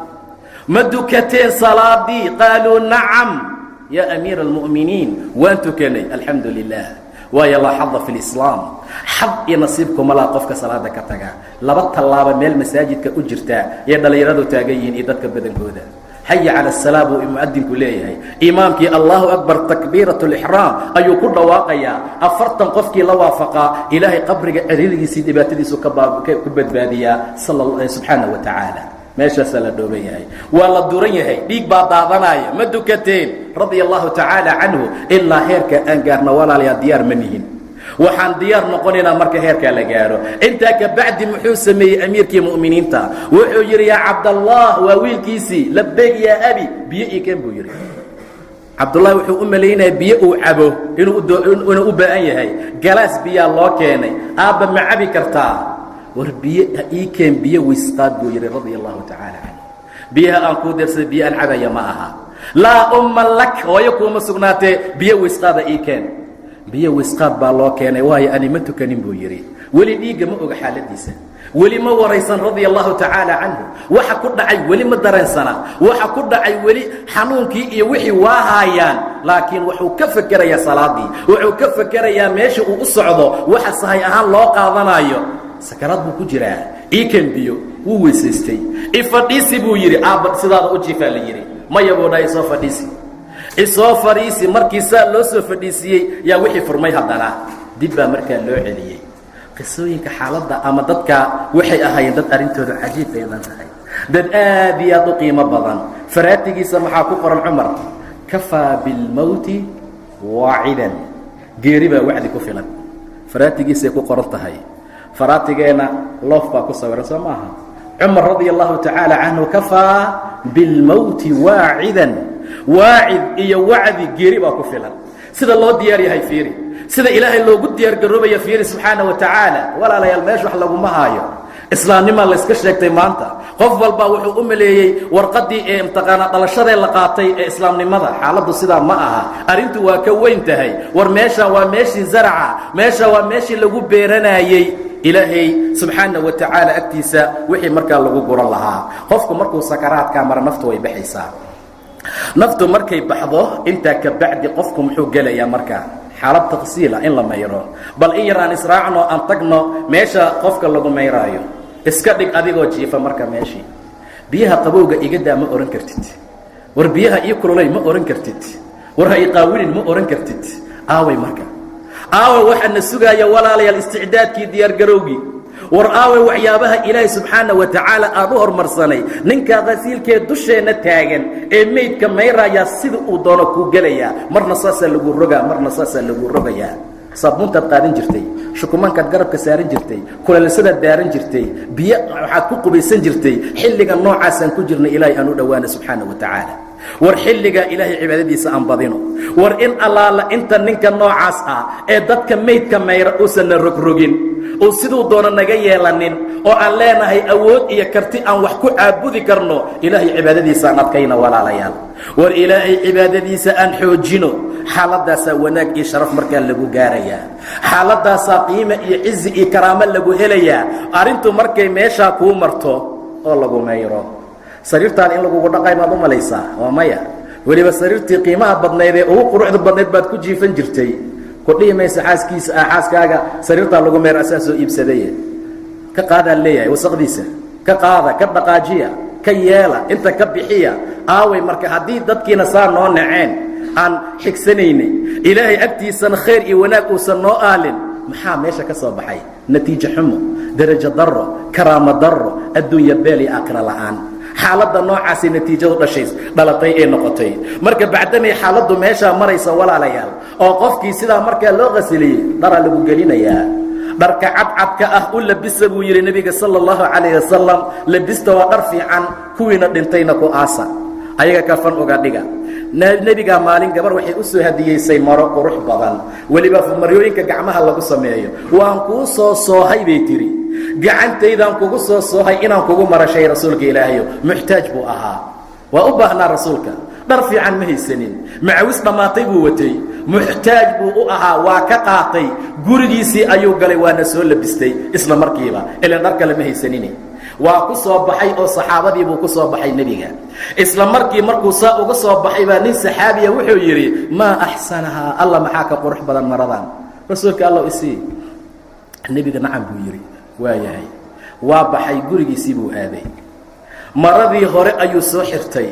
ma dukateen salaadii? qaaluu nacam yaa amiira almu'miniin, waan tukanay alxamdu lilah. waayo laa xada fi lislaam, xad iyo nasiibkuma laha qofka salaada ka taga. laba tallaaba meel masaajidka u jirtaa yay dhallinyaradu taagan yihiin iyo dadka badankooda. xaya cala asalaa buu mu'adinku leeyahay. imaamkii allahu akbar takbiirat lixraam ayuu ku dhawaaqayaa. 40 qofkii la waafaqaa ilaahay qabriga ciriirigiisii dhibaatadiisu ka badbaadiyaa subxaana wa tacaala. meeshaasaa la dhooban yahay, waa la duran yahay, dhiig baa daadanaya. ma dukateen radia allahu tacaala canhu. ilaa heerka aan gaarno walaalayaa diyaar ma nihin. waxaan diyaar noqonaynaa marka heerkaa la gaaro. intaa ka bacdi muxuu sameeyey amiirkii mu'miniinta? wuxuu yidhi yaa cabdallah, waa wiilkiisii, labbayg yaa abi, biyo ii keen buu yidhi. cabdullahi wuxuu u malaynaya biyo uu cabo inuu u baahan yahay. galaas biyaa loo keenay. aabba ma cabi kartaa? war biyo ii keen, biyo wisqaad buu yidhi radia allahu tacaala canhu. biyaha aan kuu deersada biyo aan cabaya ma aha. laa umma lak, hooyo kuuma sugnaatee biyo wisqaada ii keen. biyo wisqaad baa loo keenay. waayo ani ma tukanin buu yidhi. weli dhiigga ma oga xaaladiisa, weli ma waraysan radia allahu tacaala canhu. waxa ku dhacay weli ma dareensana, waxa ku dhacay weli xanuunkii iyo wixii waa haayaan. laakiin wuxuu ka fekerayaa salaadii, wuxuu ka fekerayaa meesha uu u socdo, waxa sahay ahaan loo qaadanayo. sakaraad buu ku jiraa. ii keen biyo. wuu weysaystay. ifadhiisi buu yidhi. aabba sidaada u jiifaa la yidhi. maya buu dhaha isoo fadhiisi, isoo fadhiisi. markii saa loo soo fadhiisiiyey yaa wixii furmay. haddana dib baa markaa loo celiyey. qisooyinka xaaladda ama dadka waxay ahaayeen dad arrintooda cajiib baydan tahay, dad aad iyo aad u qiimo badan. faraatigiisa maxaa ku qoran? cumar kafaa bilmowti waacidan, geeri baa wacdi ku filan. faraatigiisay ku qoran tahay. faraatigeenna loof baa ku sawiran soo maaha? cumar radia allahu tacaala canhu kafaa bilmowti waacidan. waacid iyo wacdi geeri baa ku filan. sida loo diyaar yahay fiiri, sida ilaahay loogu diyaargaroobaya fiiri subxaana wa tacaala. walaalayaal meesha wax laguma haayo. islaamnimaa layska sheegtay maanta. qof walbaa wuxuu u maleeyey warqaddii ee imtiqaana dhalashadee la qaatay ee islaamnimada. xaaladdu sidaa ma aha. arrintu waa ka weyn tahay. war meesha waa meeshii zaraca, meesha waa meeshii lagu beeranayey. ilaahay subxaana wa tacaala agtiisa wixii markaa lagu guran lahaa. qofku markuu sakaraadkaa mara naftu way baxaysaa. naftu markay baxdo intaa ka bacdi qofku muxuu gelayaa markaa? xaalad taqsiila in la mayro. bal in yar aan israacno, aan tagno meesha qofka lagu mayraayo. iska dhig adigoo jiifa marka meeshii. biyaha qabowga iga daa ma ohan kartid. war biyaha ii kululay ma ohan kartid. war ha iqaawinin ma oran kartid. aaway marka aaway waxaana sugaaya walaalayaal isticdaadkii diyaargarowgii. war aaway waxyaabaha ilaahay subxaanahu wa tacaala aad u hormarsanay. ninkaa qasiilkee dusheenna taagan ee meydka mayrayaa sida uu doono kuu gelayaa. marna saasaa lagu rogaa, marna saasaa lagu rogayaa. saabuuntaad qaadan jirtay, shukumaankaad garabka saaran jirtay, kulalisadaad daaran jirtay, biyo waxaad ku qubaysan jirtay. xilliga noocaasaan ku jirna ilaahay aan u dhowaana subxaanahu wa tacaala. war xilligaa ilaahay cibaadadiisa aan badino. war in allaala inta ninka noocaas ah ee dadka meydka mayra uusanna rogrogin, oo siduu doono naga yeelanin, oo aan leenahay awood iyo karti aan wax ku caabudi karno, ilaahay cibaadadiisa aan adkayna walaalayaal. war ilaahay cibaadadiisa aan xoojino. xaaladaasaa wanaag iyo sharaf markaa lagu gaarayaa. xaaladaasaa qiime iyo cizi iyo karaamo lagu helayaa. arrintu markay meeshaa kuu marto oo lagu mayro. sariirtaan in lagugu dhaqay maad u malaysaa? waa maya. weliba sariirtii qiimaha badnayd ee ugu quruxda badnayd baad ku jiifan jirtay. ku dhihi maysa xaaskaaga sariirtaa lagu mayro asaa soo iibsadaye. ka qaadaan leeyahay wasaqdiisa, ka qaada, ka dhaqaajiya, ka yeela, inta ka bixiya. aaway marka haddii dadkiina saa noo naceen, aan xigsanaynay, ilaahay agtiisana khayr iyo wanaag uusan noo aalin, maxaa meesha ka soo baxay? natiijo xumo, darajo darro, karaamo darro, adduunya beel iyo aakhira la'aan. xaaladda noocaasay natiijadu dhalatay ee noqotay. marka bacdamay xaaladdu meeshaa maraysa walaalayaal, oo qofkii sidaa markaa loo qasiliyey dharaa lagu gelinayaa. dharka cadcadka ah u labisa buu yidhi nebiga sala allahu calayhi wasalam. labista waa dhar fiican, kuwiina dhintayna ku aasa, ayaga kafan uga dhiga. nebigaa maalin gabar waxay u soo hadiyeysay maro qurux badan, weliba maryooyinka gacmaha lagu sameeyo. waan kuu soo soohay bay tidhi, gacantaydaan kugu soo soohay inaan kugu marashay rasuulka ilaahayo. muxtaaj buu ahaa, waa u baahnaa rasuulka. dhar fiican ma haysanin, macawis dhammaatay buu watay, muxtaaj buu u ahaa. waa ka qaatay, gurigiisii ayuu galay, waana soo labistay isla markiiba, ilaan dhar kale ma haysanin. waa ku soo baxay oo saxaabadii buu ku soo baxay nebiga. isla markii markuu saa uga soo baxay baa nin saxaabiya wuxuu yidhi, maa axsanahaa, alla maxaa ka qurux badan maradan, rasuulka alla isii. nebiga nacam buu yidhi, waa yahay. waa baxay, gurigiisii buu aaday. maradii hore ayuu soo xirtay,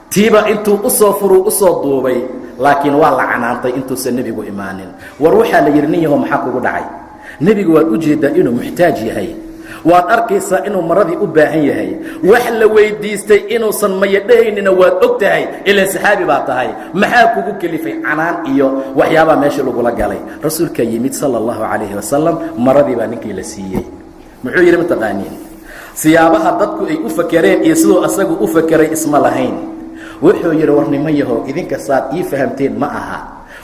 tiiba intuu u soo furuu u soo duubay, laakiin waa la canaantay intuusan nebigu imaanin. war waxaa la yidhi, nin yahow maxaa kugu dhacay? nebigu waad u jeeddaa inuu muxtaaj yahay, waad arkaysaa inuu maradii u baahan yahay. wax la weyddiistay inuusan mayadhahaynina waad og tahay, ilaan saxaabi baa tahay. maxaa kugu kelifay? canaan iyo waxyaabaa meesha lagula galay. rasuulkaa yimid sala allahu calayhi wasalam, maradii baa ninkii la siiyey. muxuu yidhi mataqaaniin? siyaabaha dadku ay u fakereen iyo siduu asagu u fakeray isma lahayn. wuxuu yidhi, war niman yahow, idinka saad ii fahamteen ma aha.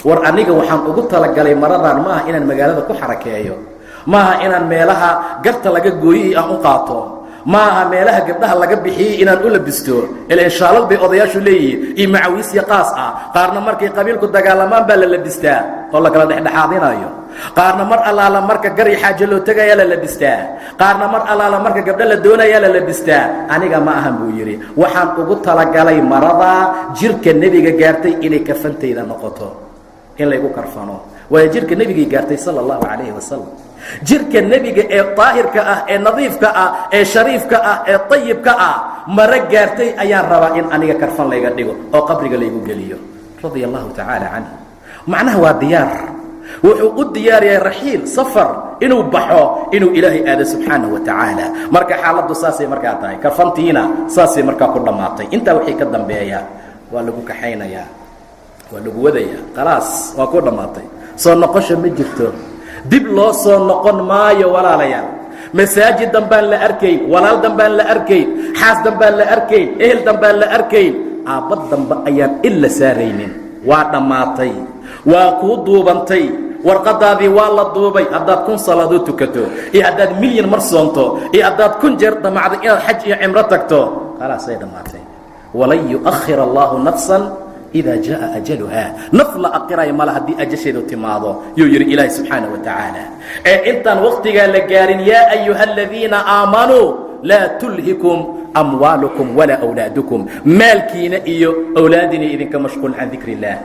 war aniga waxaan ugu talagalay maradaan ma aha inaan magaalada ku xarakeeyo, ma aha inaan meelaha garta laga gooyey aan u qaato, ma aha meelaha gabdhaha laga bixiyey inaan u labisto. ila inshaalad bay odayaashu leeyihiin iyo macawiisya qaas ah. qaarna markay qabiilku dagaalamaan baa la labistaa oo la kala dhexdhexaadinayo. qaarna mar allaala marka gari xaajo loo tegayaa la labistaa. qaarna mar allaala marka gabdho la doonayaa la labistaa. aniga ma ahan buu yidhi, waxaan ugu talagalay maradaa jirka nebiga gaartay inay kafantayda noqoto, in laygu karfano. waayo jirka nebigay gaartay sala allahu calayhi wasalam. jirka nebiga ee daahirka ah, ee nadiifka ah, ee shariifka ah, ee tayibka ah, maro gaartay ayaan rabaa in aniga karfan layga dhigo oo qabriga laygu geliyo. radia allahu tacaala canhu. macnaha waa diyaar. wuxuu u diyaariyay raxiil, safar, inuu baxo, inuu ilaahay aado subxaanahu wa tacaala. marka xaaladdu saasay markaa tahay. karfantiina saasay markaa ku dhammaatay. intaa wixii ka dambeeya waa lagu kaxaynayaa, waa lagu wadayaa, khalaas waa ku dhammaatay. soo noqosha ma jirto, dib loo soo noqon maayo walaalayaal. masaajid danbaan la arkayn, walaal danbaan la arkayn, xaas danbaan la arkayn, ehel danbaan la arkayn, aabba dambe ayaan illa saaraynin. waa dhammaatay, waa kuu duubantay, warqadaadii waa la duubay. haddaad 1000 salaadood tukato, iyo haddaad milyan mar soonto, iyo haddaad 1000 jeer damacdo inaad xaj iyo cimro tagto, khalaasay dhammaatay. walan yu'akhir allahu nafsan إذا جاء أجلها. نفل أقرأي مالا هدي أجشد تماضو يجري إلهي سبحانه وتعالى. إنتان وقتك لقارن يا أيها الذين آمنوا لا تلهكم أموالكم ولا أولادكم. مالكين إيو أولادني إذن كمشغول عن ذكر الله.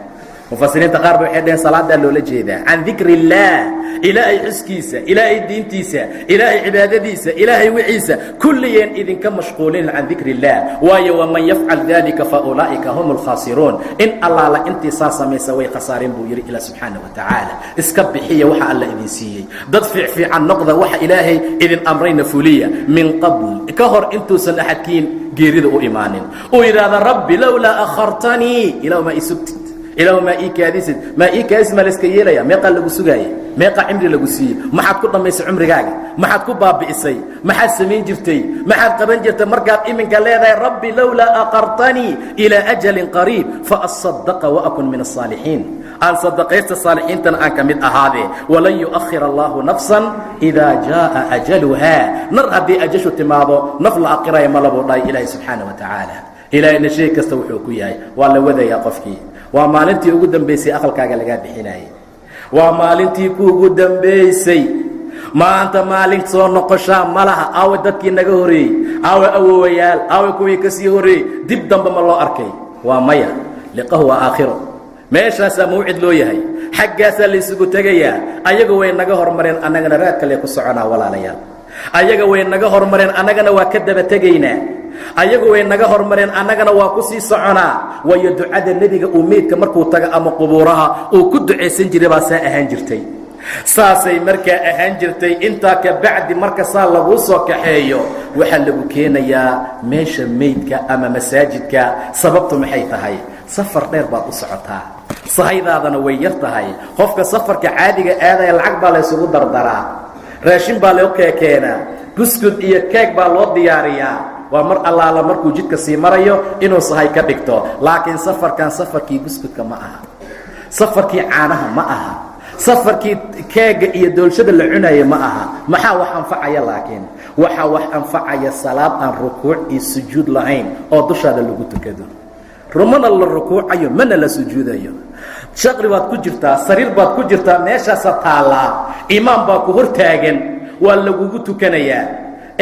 mufasiriinta qaar ba waxay dhaheen salaadaa loola jeedaa can dikri illaah ilaahay xuskiisa ilaahay diintiisa ilaahay cibaadadiisa ilaahay wixiisa kulligeen idinka mashquulin can dikri illaah waayo waman yafcal dalika faulaa'ika hum alkhaasiruun in allaala intii saa samaysa way khasaareen buu yidhi ilaa subxaana wa tacaala iska bixiya waxa alla idin siiyey dad fiicfiican noqda waxa ilaahay idin amrayna fuliya min qabl ka hor intuusan axadkiin geerida u imaanin uu yidhaahda rabbi lowlaa akhartanii ilaah ma isugtid ilaah maa ii kaadisid maa ii kaadis ma layska yeelaya meeqaa lagu sugaaya meeqaa cimri lagu siiyey maxaad ku dhammaysay cumrigaaga maxaad ku baabi'isay maxaad samayn jirtay maxaad qaban jirtay markaad iminka leedahay rabbi lowlaa aqartanii ilaa ajalin qariib faasadaqa waakun min asaalixiin aan sadaqaysta saalixiintana aan ka mid ahaadee walan yu'akhir allahu nafsan idaa jaaa ajaluhaa nar haddii ajashu timaado naf la aqiraya ma labuu dhahay ilaahay subxaana wa tacaala ilaahayna shay kasta wuxuu ku yahay waa la wadayaa qofkii waa maalintii ugu dambaysay aqalkaaga lagaa bixinayay waa maalintii kuugu dambaysay maanta maalin soo noqoshaa ma laha aawe dadkii naga horeeyey aawe awowayaal aawe kuwii ka sii horeeyey dib dambe ma loo arkay waa maya liqahu waa aakhiro meeshaasaa mawcid loo yahay xaggaasaa laysugu tegayaa ayaga way naga hormareen annagana raad kale ku soconaa walaalayaal ayaga way naga hormareen annagana waa ka daba tegaynaa ayagu way naga hormareen annagana waa ku sii soconaa waayo ducada nebiga uu meydka markuu tago ama qubuuraha uu ku ducaysan jiray baa saa ahaan jirtay saasay markaa ahaan jirtay intaa ka bacdi marka saa laguu soo kaxeeyo waxaa lagu keenayaa meesha meydka ama masaajidka sababtu maxay tahay safar dheer baad u socotaa sahaydaadana way yar tahay qofka safarka caadiga aadaya lacag baa laysugu dardaraa raashin baa loo keenaa buskud iyo keeg baa loo diyaariyaa waa mar allaala markuu jidka sii marayo inuu sahay ka dhigto laakiin safarkan safarkii buskudka ma aha safarkii caanaha ma aha safarkii keega iyo doolshada la cunaya ma aha maxaa wax anfacaya laakiin waxaa wax anfacaya salaad aan rukuuc iyo sujuud lahayn oo dushaada lagu tukado rumana la rukuucayo mana la sujuudayo shaqri baad ku jirtaa sariir baad ku jirtaa meeshaasa taallaa imaam baa ku hor taagan waa lagugu tukanayaa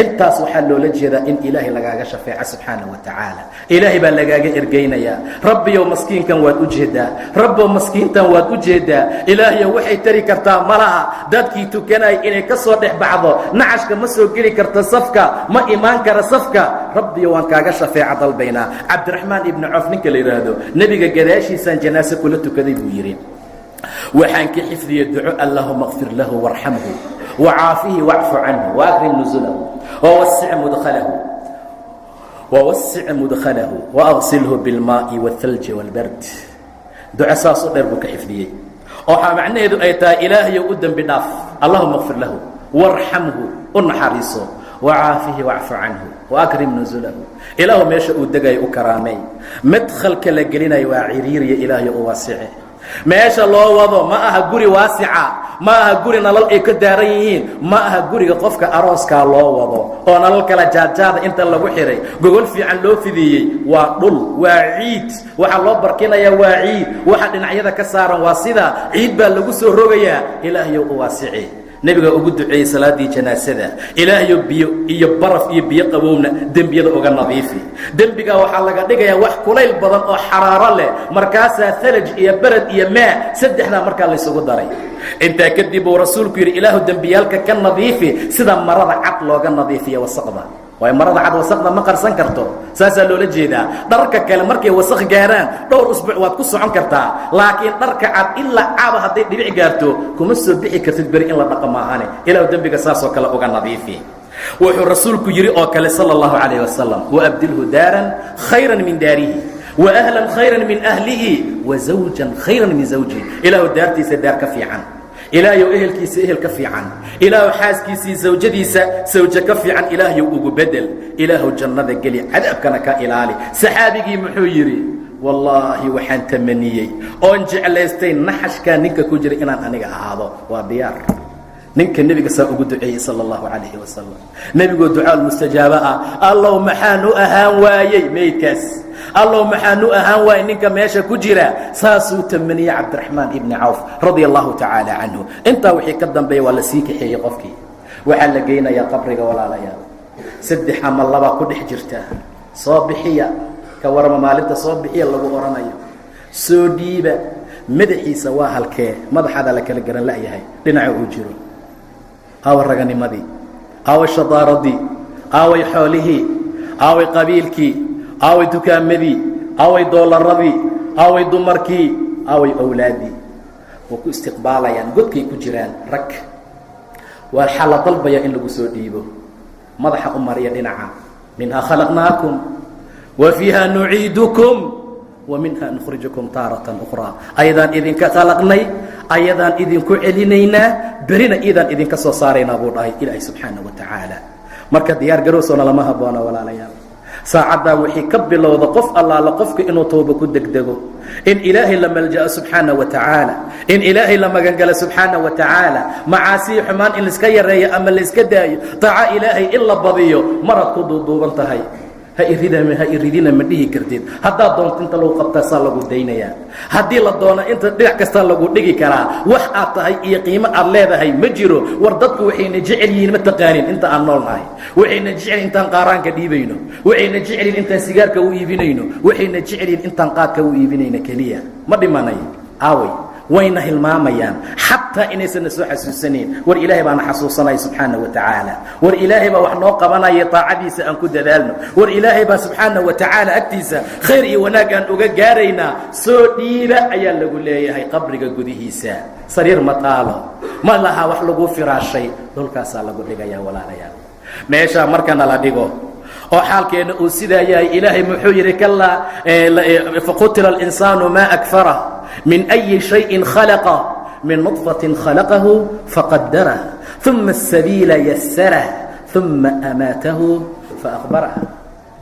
intaas waxaa loola jeedaa in ilaahay lagaaga shafeeco subxaana wa tacaala ilaahay baa lagaaga ergaynayaa rabbiyow maskiinkan waad u jeedaa rabbow maskiintan waad u jeedaa ilaahayow waxay tari kartaa malaha dadkii tukanaya inay ka soo dhex baxdo nacashka ma soo geli karta safka ma imaan kara safka rabbiyo waan kaaga shafeeco dalbaynaa cabdiraxmaan ibni coof ninka la yidhaahdo nebiga gadaashiisaan janaase kula tukaday buu yidhi waxaan ka xifdiyey duco allahuma kfir lahu warxamhu wacaafihi wacfu canhu waakrim nusulahu ووسع مدخله وأغسله بالماء والثلج والبرد دعاء ساسو دير بو كحفديي oo macnaheedu ay tahay ilaahay uu dambi dhaaf allahumma ighfir lahu warhamhu unhariso wa'afihi wa'fu anhu wa akrim nuzulahu ilaahu meesha uu degay u karaamay madkhalka la gelinayo waa ciriiriya ilaahay oo wasiice meesha loo wado ma aha guri waasica ma aha guri nalal ay ka daaran yihiin ma aha guriga qofka arooska loo wado oo nalal kala jaajada inta lagu xiray gogol fiican loo fidiyay waa dhul waa ciid waxa loo barkinaya waa ciid waxa dhinacyada ka saaran waa sida ciid baa lagu soo rogayaa ilaahay oo wasiice nabiga ugu duceeyay salaadii janaasada ilaahay biyo iyo baraf iyo biyo qabowna dambiyada uga nadiifi dambiga waxa laga dhigayaa wax kulayl badan oo xaraaro leh markaas thalaj iyo barad iyo maa saddexda marka la isugu daray inta kadib rasuulku yiri ilaahu dambiyalka ka nadiifi sida marada cad looga nadiifiyo wasaqda way marada cad wasaqda ma qarsan karto saasa loola jeedaa dharka kale markay wasaq gaaraan dhowr usbuuc waad ku socon kartaa laakiin dharka cad illa caaba haday dhibic gaarto kuma soo bixi kartid bari in la dhaqmo ahane ilaa dambiga saasoo kale uga nadiifi wuxuu rasuulku yiri oo kale sallallahu alayhi wasallam wa abdilhu daran khayran min darihi wa ahlan khayran min ahlihi wa zawjan khayran min zawjihi ilaa daartiisa daar ka fiican ilaahay ehelkiisa ehel ka fiican ilaahay xaaskiisa zawjadiisa zawja ka fiican ilaahay ugu bedel ilaahay jannada gali cadaabkana ka ilaali saxaabigi muxuu yiri wallahi waxaan tamaniyay oo jeclaystay naxashka ninka ku jira inaan aniga ahaado waa diyaar ninka nabiga saa ugu duceeyay sallallahu alayhi wasallam nabigu ducaa mustajaaba allah maxaanu ahaan waayay meeykaas الله محانو أهان وإنك ماشا كجرا ساسو تمني عبد الرحمن ابن عوف رضي الله تعالى عنه انت وحي قدم بي ولا سيكي حي قفكي وحال لقينا يا قبرك ولا لا يا سدح عم الله باكو دحجرتا صباحية كورما مالنتا صباحية لغو أرانيا سوديبا madaxiisa waa halkee madaxaada la kala garan la'yahay dhinaca uu jiro aaway raganimadii aaway shadaaradii aaway xoolihii aaway qabiilkii aaway dukaamadii aaway doolaradii aaway dumarkii aaway awlaadii oo ku istiqbaalayaan godkay ku jiraan rag waxaa la dalbaya in lagu soo dhiibo madaxa u mariya dhinaca minhaa khalaqnaakum wa fiiha nuciidukum wa minha nukhrijukum taaratan ukhraa ayadaan idinka khalaqnay ayadaan idinku celinaynaa berina iidaan idinka soo saaraynaa buu dhahay ilaahay subxaana wa tacaala marka diyaar garowsoona lama habboona walaalayaal saacaddaa wixii ka bilowda qof allaala qofka inuu tooba ku degdego in ilaahay la malja'o subxaana wa tacaala in ilaahay la magangalo subxaana wa tacaala macaasiyi xumaan in laiska yareeyo ama layska daayo taaca ilaahay in la badiyo maraad ku duuduuban tahay ha iridina ma dhihi kartid haddaad doonto inta lagu qabtaa saa lagu daynayaa haddii la doono inta dhinac kastaa lagu dhigi karaa wax aad tahay iyo qiimo aad leedahay ma jiro war dadku waxayna jecel yihiin ma taqaanin inta aan nool nahay waxayna jecelyihin intaan qaaraanka dhiibayno waxayna jecelyihin intaan sigaarka u iibinayno waxayna jecelyihin intaan qaadka u iibinayno keliya ma dhimanay aaway wayna hilmaamayaan xataa inaysanna soo xasuusanayn war ilaahay baana xasuusanaya subxaana wa tacaala war ilaahay baa wax noo qabanaya taacadiisa aan ku dadaalno war ilaahay baa subxaana wa tacaala agtiisa khayr iyo wanaag aan uga gaaraynaa soo dhiiba ayaa lagu leeyahay qabriga gudihiisa sariir ma taalo ma laha wax lagu firaashay dhulkaasaa lagu dhigayaa walaalayaal meeshaa markana la dhigo oo xaalkeena uu sidaa yahay ilaahay muxuu yidhi kalaa faqutila alinsaanu maa akfarah min أyi شhayءi khalaqa min نطfaة khalaqahu faqadarah ثuma الsabiila yasarah ثuma amaatahu faأkbarah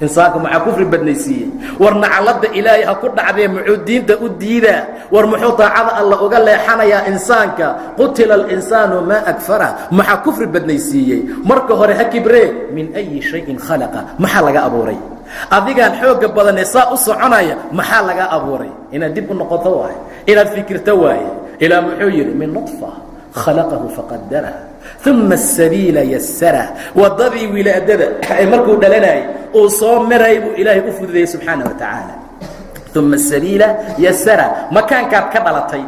insaanku maxaa kufri badnaysiiyey war nacladda ilaahay ha ku dhacdee muxuu diinta u diidaa war muxuu daacada alla uga leexanayaa insaanka qutila اlinsaanu maa akfarah maxaa kufri badnaysiiyey marka hore ha kibree min أyi شhayءin khalaqa maxaa laga abuuray adigaan xooga badanee saa u soconaya maxaa laga abuuray inaad dib u noqoto waaye inaad fikirto waaye ilaa muxuu yidhi min nuطfa khalaqahu faqadarah uma الsabiila yasarah wadadii wilaadada ee markuu dhalanayay uu soo maray buu ilaahay u fududeeyey subxaana wa tacaala uma الsabiila yasarah makaankaad ka dhalatay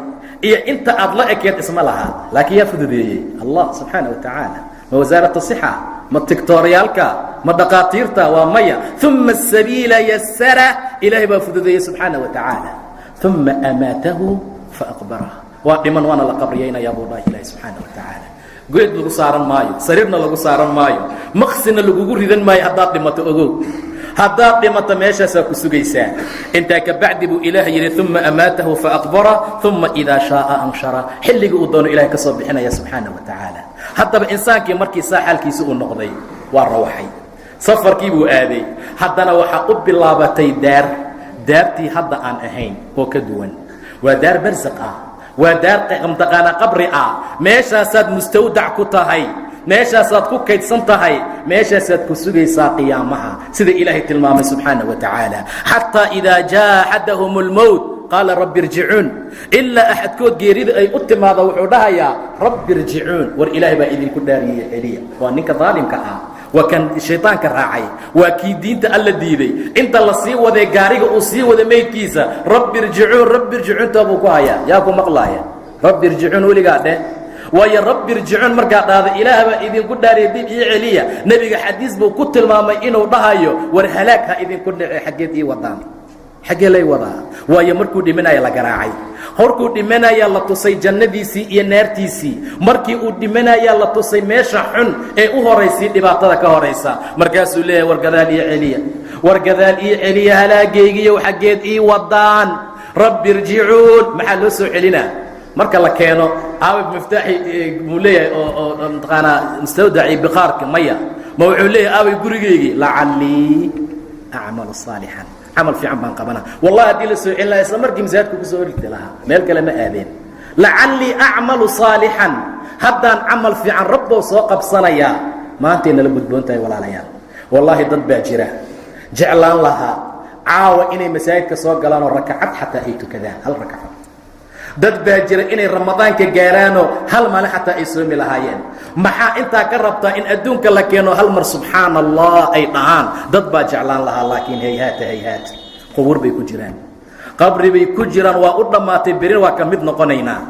iyo inta aad la ekeed isma lahaa laakiin yaa fududeeyey allah subxaana wa tacaala ma wasaarat صxa ma tictoriyaalka ma dhaqaatiirta waa maya uma الsabiila yasara ilaahay baa fududeeyey subxaana wa tacaala uma amaatahu faaqbarah waa dhiman waana la qabriyaynaya buu dhahay ilaahay subxaana wa tacaala geed lagu saaran maayo sariirna lagu saaran maayo maqsina lagugu ridan maayo haddaad dhimato ogow haddaad dhimato meeshaasaa ku sugaysaa intaa kabacdi buu ilaah yidhi uma amaatahu faaqbara uma idaa shaaa anshara xilligii uu doono ilahay ka soo bixinaya subxaana wa tacaala haddaba insaankii markii saa xaalkiisa uu noqday waa rawaxay safarkii buu aaday haddana waxaa u bilaabatay daartii hadda aan ahayn oo ka duwan waa daar barsaq ah waa daar mtaqaana qabri ah meeshaasaad mustawdac ku tahay meeshaasaad ku kaydsan tahay meeshaasaad ku sugaysaa qiyaamaha sida ilaahay tilmaamay subxaana wa tacaala xataa idaa jaa axadahum اlmowt qaala rabbi irjicuun ilaa axadkood geerida ay u timaado wuxuu dhahayaa rabbi irjicuun war ilaahay baa idinku dhaariyey celiya waa ninka daalimka ah waa kan shayطaanka raacay waa kii diinta alla diiday inta la sii waday gaariga uu sii wada meydkiisa rabbi irjicuun toobuu ku hayaa yaa ku maqlaaya rabbi irjicuun weligaa dheh waayo rabbi irjicuun markaa dhahda ilaah baa idinku dhaariya dib ii celiya nebiga xadiis buu ku tilmaamay inuu dhahayo war halaag ha idinku dhace xaggeed ii wadaan xaggee lay wadaa waayo markuu dhimanaya la garaacay horkuu dhimanayaa la tusay jannadiisii iyo naartiisii markii uu dhimanayaa la tusay meesha xun ee u horaysay dhibaatada ka horaysa markaasuu leeyahay war gadaal ii celiya war gadaal ii celiya halaagaygiiyow xaggeed ii wadaan rabbi irjicuun maxaa loo soo celinaa marka la keeno aawib miftaaxi muu leeyahay oo mataqaanaa mustawdaci bikaarka maya ma wuxuu leeyahay aaway gurigeygii lacallii acmalu saalixan camal fiican baan qabana wallahi haddii la soo celin lahaa isla markii masaajidka ku soo origta lahaa meel kale ma aadeen lacallii acmalu saalixan haddaan camal fiican rabbow soo qabsanayaa maantay nala gudboon tahay walaalayaal wallaahi dad baa jira jeclaan lahaa caawa inay masaajidka soo galaanoo rakacad xataa ay tukadaan hal rakacad dad baa jira inay ramadaanka gaaraanoo hal maalin xataa ay soomi lahaayeen maxaa intaa ka rabtaa in adduunka la keeno hal mar subxaana allah ay dhahaan dad baa jeclaan lahaa laakiin hayhaata hayhaat qubuur bay ku jiraan qabri bay ku jiraan, waa u dhammaatay, berin waa ka mid noqonaynaa.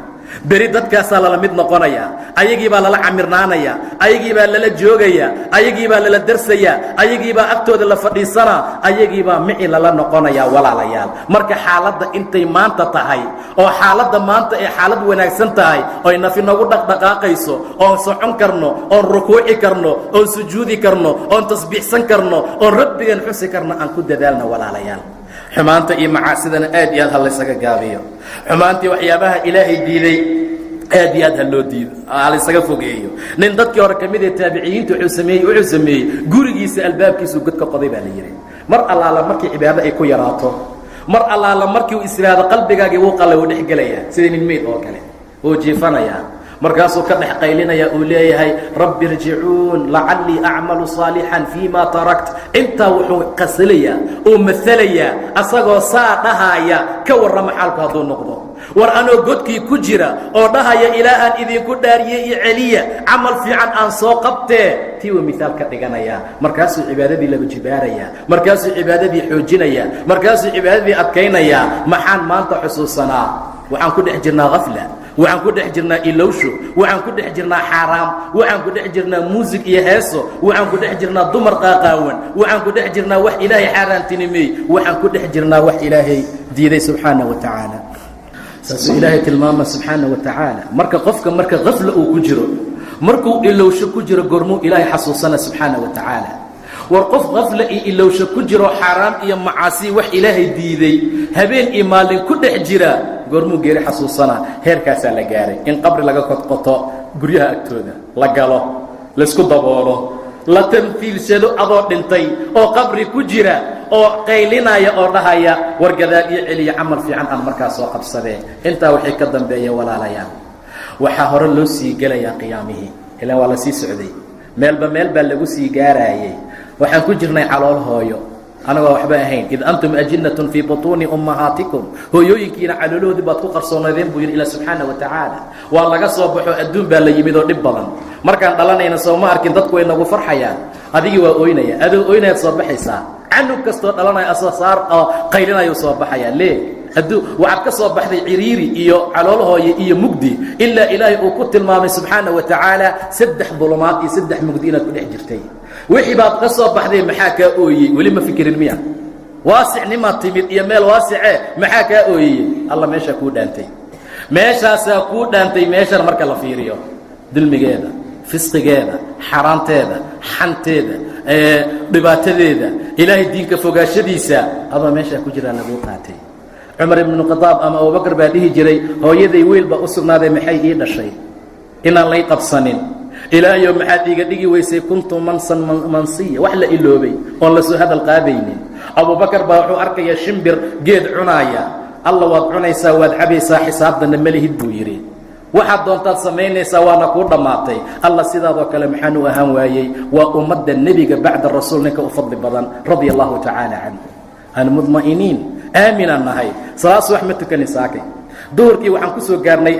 beri dadkaasaa lala mid noqonayaa, ayagii baa lala camirnaanayaa, ayagii baa lala joogayaa, ayagii baa lala darsayaa, ayagii baa agtooda la fadhiisanaa, ayagii baa mici lala noqonayaa walaalayaal. marka xaaladda intay maanta tahay, oo xaaladda maanta ay xaalad wanaagsan tahay, oy nafi nagu dhaqdhaqaaqayso, oon socon karno, oon rukuuci karno, oon sujuudi karno, oon tasbiixsan karno, oon rabbigan xusi karno, aan ku dadaalna walaalayaal. xumaanta iyo macaasidana aad iyo aad ha laysaga gaabiyo. xumaantii waxyaabaha ilaahay diiday aad iyo aad ha loo diido, ha laysaga fogeeyo. nin dadkii hore ka mid ee taabiciyiinta wuxuu sameeyey gurigiisa albaabkiisuu god ka qoday baa la yidhi. mar allaala markii cibaado ay ku yaraato, mar allaala markii uu isiraado qalbigaagii wuu qallay, wuu dhex gelayaa sida nin meyd oo kale, wuu jiifanayaa. markaasuu ka dhex qaylinaya, uu leeyahay rabbi irjicuun lacallii acmalu صaalixan fii ma tarakt. intaa wuxuu qasalayaa oo maalayaa asagoo saa dhahaya, ka warrama xaalku hadduu noqdo. war anoo godkii ku jira oo dhahaya ilaahaan idinku dhaariye iyo celiya, camal fiican aan soo qabtee, tii uu miaal ka dhiganayaa. markaasuu cibaadadii laba jibaarayaa, markaasuu cibaadadii xoojinayaa, markaasuu cibaadadii adkaynayaa. maxaan maanta xusuusanaa? waxaan ku dhex jirnaa hafla, waxaan ku dhex jirnaa ilowsho, waxaan ku dhex jirnaa xaaraam, waxaan ku dhex jirnaa muusig iyo heeso, waxaan ku dhex jirnaa dumar qaaqaawan, waxaan ku dhex jirnaa wax ilaahay xaaraantinimey, waxaan ku dhex jirnaa wax ilaahay diiday subxaana wa tacaala. saasuu ilaahay tilmaama subxaana wa tacaala. marka qofka marka hafla uu ku jiro, markuu ilowsho ku jiro, goormuu ilaahay xasuusana subxaana wa tacaala. war qof hafla iyo ilowsho ku jiro, xaaraam iyo macaasi wax ilaahay diiday, habeen iyo maalin ku dhex jira, goormuu geeri xasuusanaa? heerkaasaa la gaaray in qabri laga qodqoto, guryaha agtooda la galo, laysku daboolo, la tamfiilsado adoo dhintay oo qabri ku jira, oo qaylinaya oo dhahaya war gadaal iyo celiya, camal fiican aan markaa soo qabsadee. intaa waxay ka dambeeya walaalayaal, waxaa hore loo sii gelayaa qiyaamihii. ilaan waa la sii socday, meelba meel baa lagu sii gaaraayey. waxaan ku jirnay calool hooyo, anagoo waxba ahayn. id antum ajinnatun fii butuuni ummahaatikum, hooyooyinkiina caloolahoodii baad ku qarsoonaydeen buu yidhi ilaa subxaana wa tacaala. waa laga soo baxo, adduun baa la yimid oo dhib badan. markaan dhalanayna soo ma arkin dadku way nagu farxayaan, adigii waa ooynaya, adoo oynayaad soo baxaysaa. canug kastoo dhalanaya asoo saar oo qaylinayuu soo baxayaa. lee waxaad ka soo baxday ciriiri iyo caloolahooye iyo mugdi, ilaa ilaahay uu ku tilmaamay subxaana wa tacaala 3 dulumaad iyo 3 mugdi inaad ku dhex jirtay. wixii baad ka soo baxday, maxaa kaa ooyey? weli ma fikirin miya? waasicnimaad timid iyo meel waasicee, maxaa kaa ooyey? alla meeshaa kuu dhaantay, meeshaasaa kuu dhaantay. meeshana marka la fiiriyo dulmigeeda, fisqigeeda, xaaraanteeda, xanteeda, dhibaatadeeda, ilaahay diinka fogaashadiisa, adoo meeshaa ku jiraa laguu qaatay. cumar ibnu khadaab ama abubakar baa dhihi jiray, hooyaday wiil baa u sugnaaday, maxay ii dhashay? inaan lay qabsanin. ilaahayow maxaad iiga dhigi weysay? kuntu mansan mansiya, wax la iloobay oon la soo hadal qaadaynin. abubakar baa wuxuu arkayaa shimbir geed cunaaya. alla waad cunaysaa, waad cabaysaa, xisaabtana ma lihid buu yidhi. waxaad doontaad samaynaysaa, waana kuu dhammaatay. alla sidaadoo kale maxaan u ahaan waayey? waa ummadda nebiga bacda rasuul ninka u fadli badan, radia allahu tacaala canhu. aan mudma'iniin, aaminaan nahay. salaas wax ma tukanin saakay. duhurkii waxaan ku soo gaarnay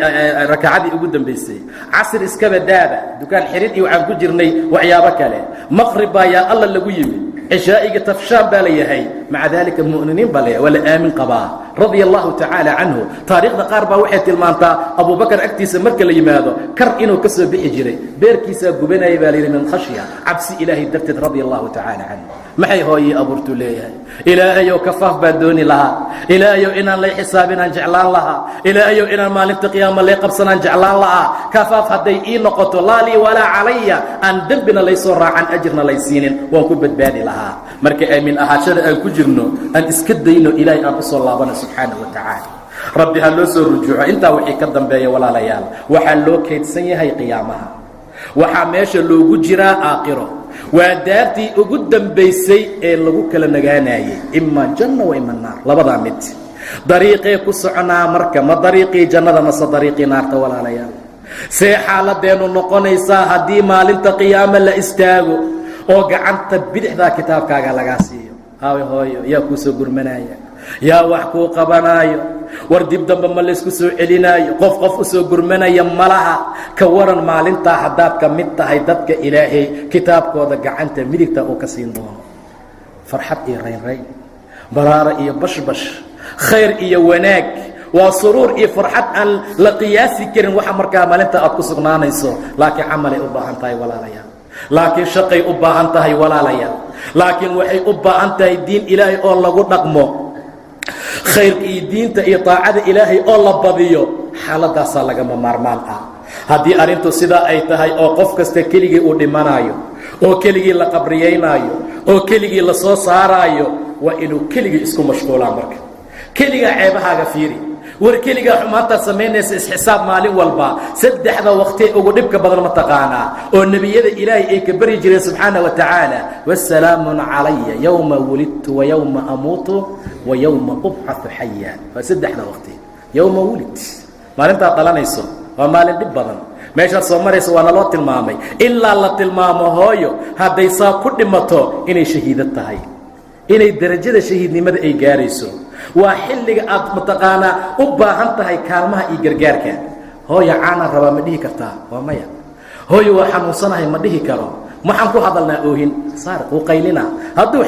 rakacadii ugu dambaysay. casr iskaba daaba, dukaan xirid iyo waxaan ku jirnay waxyaabo kale. maqrib baa yaa alla lagu yimid, cishaa'iga tafshaan baa la yahay. maca daalika mu'miniin baa layahay, waa la aamin qabaa, radia allahu tacaala canhu. taariikhda qaar baa waxay tilmaantaa abubakar agtiisa marka la yimaado kar inuu ka soo bixi jiray, beerkiisaa gubanayay baa layidhi min khashya, cabsi ilaahay darteed, radia allahu tacaala canhu. maxay hooyii abuurtuu leeyahay? ilaahayow kafaaf baa dooni lahaa, ilaahayow inaan lay xisaabinaan jeclaan lahaa, ilaahayow inaan maalinta qiyaama lay qabsanaan jeclaan lahaa. kafaaf hadday ii noqoto, laa lii walaa calaya, aan dembina laysoo raacan, ajirna lay siinin, waan ku badbaadi lahaa. marka aamin ahaashada aan ku jirno, aan iska dayno, ilaahay aan usoo laabano subxaana wa tacaala. rabbi ha loo soo rujuuco. intaa wixii ka dambeeya walaalayaal, waxaa loo kaydsan yahay qiyaamaha, waxaa meesha loogu jiraa aakhiro. waa daartii ugu dambaysay ee lagu kala nagaanayey, ima janna wa ima naar, labadaa mid. dariiqee ku soconaa marka? ma dariiqii jannada mase dariiqii naarta walaalayaal? see xaaladeennu noqonaysaa haddii maalinta qiyaamo la istaago oo gacanta bidixdaa kitaabkaaga lagaa siiyo? aawe hooyo, yaa kuu soo gurmanaya? yaa wax kuu qabanaayo? war dib dambe ma laysku soo celinaayo? qof u soo gurmanaya ma laha. ka waran maalintaa haddaad ka mid tahay dadka ilaahay kitaabkooda gacanta midigta uu ka siin doono. farxad iyo raynrayn, baraara iyo bashbash, khayr iyo wanaag, waa suruur iyo farxad aan la qiyaasi karin waxa markaa maalinta aad ku sugnaanayso. laakiin camalay u baahan tahay walaalayaal, laakiin shaqay u baahan tahay walaalayaal, laakiin waxay u baahan tahay diin ilaahay oo lagu dhaqmo, khayrka iyo diinta iyo taacada ilaahay oo la badiyo. xaaladaasaa lagama maarmaan ah. haddii arrintu sidaa ay tahay oo qof kasta keligii uu dhimanaayo, oo keligii la qabriyaynaayo, oo keligii la soo saaraayo, waa inuu keligii isku mashquulaa. marka keligaa ceebahaaga fiiri, war keligaa xumaantaad samaynaysa isxisaab maalin walba. saddexda waqti ugu dhibka badan ma taqaanaa oo nebiyada ilaahay ay ka bari jireen subxaana wa tacaala, wasalaamun calaya yowma wulidtu wa yowma amuutu wa yowma ubcatu xaya. waa saddexda waqti. yowma wulid, maalintaad dhalanayso waa maalin dhib badan. meeshaad soo marayso waa naloo tilmaamay, ilaa la tilmaamo hooyo hadday saa ku dhimato inay shahiidad tahay, inay derajada shahiidnimada ay gaarayso. waa xilliga aad mataqaanaa u baahan tahay kaalmaha iyo gargaarka. hooyo caanaan rabaa ma dhihi kartaa? waa maya. hooyo waa xanuunsanahay ma dhihi karo. maxaan ku hadalnaa oohin? saariq wuu qaylinaa. hadduu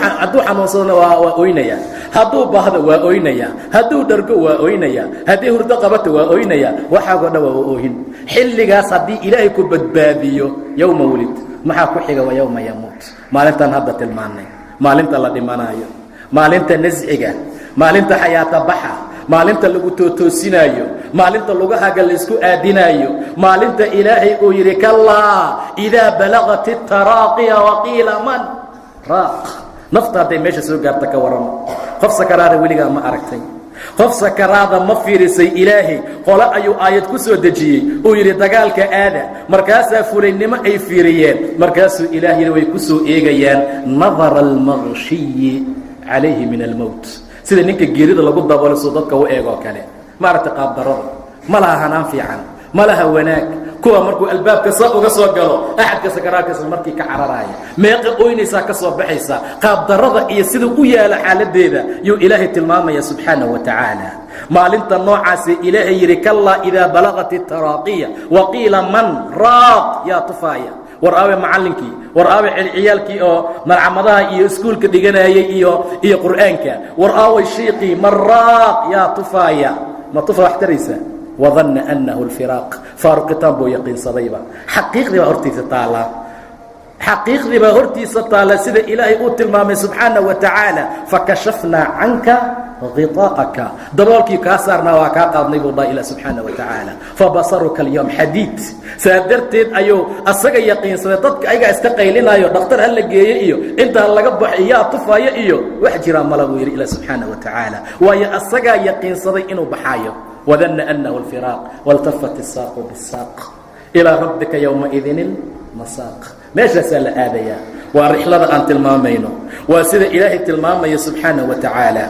xanuunsadana waa oynaya, hadduu baahdo waa oynaya, hadduu dhargo waa oynaya, haddii hurdo qabato waa oynaya. waxaagoo dhan waa oohin. xilligaas haddii ilaahay ku badbaadiyo yowma wulid, maxaa ku xiga? wa yowma yamuut. maalintaan hadda tilmaannay, maalinta la dhimanaayo, maalinta nasciga, maalinta xayaata baxa, maalinta lagu tootoosinaayo, maalinta lugahaga laysku aadinaayo, maalinta ilaahay uu yidhi kallaa idaa balaqat itaraaqiya waqiila man raaq. nafta hadday meesha soo gaarta ka warramo. qof sakaraada weligaa ma aragtay? qof sakaraada ma fiirisay? ilaahay qole ayuu aayad ku soo dejiyey, uu yidhi dagaalka aada. markaasaa fulaynimo ay fiiriyeen, markaasuu ilaah yidhi way ku soo eegayaan nadara almaqshiyi calayhi min almowt, sida ninka geerida lagu daboliso dadka u eegoo kale. maaragtay qaabdarrada ma laha hanaan fiican, ma laha wanaag. kuwa markuu albaabka saa uga soo galo, axadka sakaraadkaisa markii ka cararaaya, meeqa oynaysaa ka soo baxaysa. qaabdarrada iyo sida u yaala xaaladeeda yuu ilaahay tilmaamaya subxaanahu wa tacaala. maalinta noocaasi ilaahay yidhi kallaa idaa balaqat itaraaqiya waqiila man raaq. yaa tufaaya? war aawe macallinkii, war aawe ciyaalkii oo malcamadaha iyo iskuulka dhiganayay iyo qur'aanka, war aaway shiiqii maraaq. yaa tufaaya? ma tufa wax taraysa? wadanna annahu alfiraaq. faaruqitaan buu yaqiinsadayba. xaqiiqdii baa hortiisa taala, xaqiiqdii baa hortiisa taala, sida ilaahay uu tilmaamay subxaana wa tacaala, fakashafnaa canka غطاءك daboolkii kaa saarnaa waa kaa qaadnay buu dhaha ilah subxaana wa tacaala. fabasaruka alyawm xadiid. saa darteed ayuu asaga yaqiinsaday. dadka ayagaa iska qaylinaayo, dhakhtar ha la geeye iyo intaa laga baxay yaa tufaayo iyo wax jiraa mala buu yidhi ilah subxaana wa tacaala. waayo asagaa yaqiinsaday inuu baxaayo. wadanna annahu alfiraaq waltafat isaaqu bisaaq ilaa rabbika yowmaidin ilmasaaq. meeshaasaa la aadayaa. waa rixlada aan tilmaamayno, waa sida ilaahay tilmaamaya subxaana wa tacaala.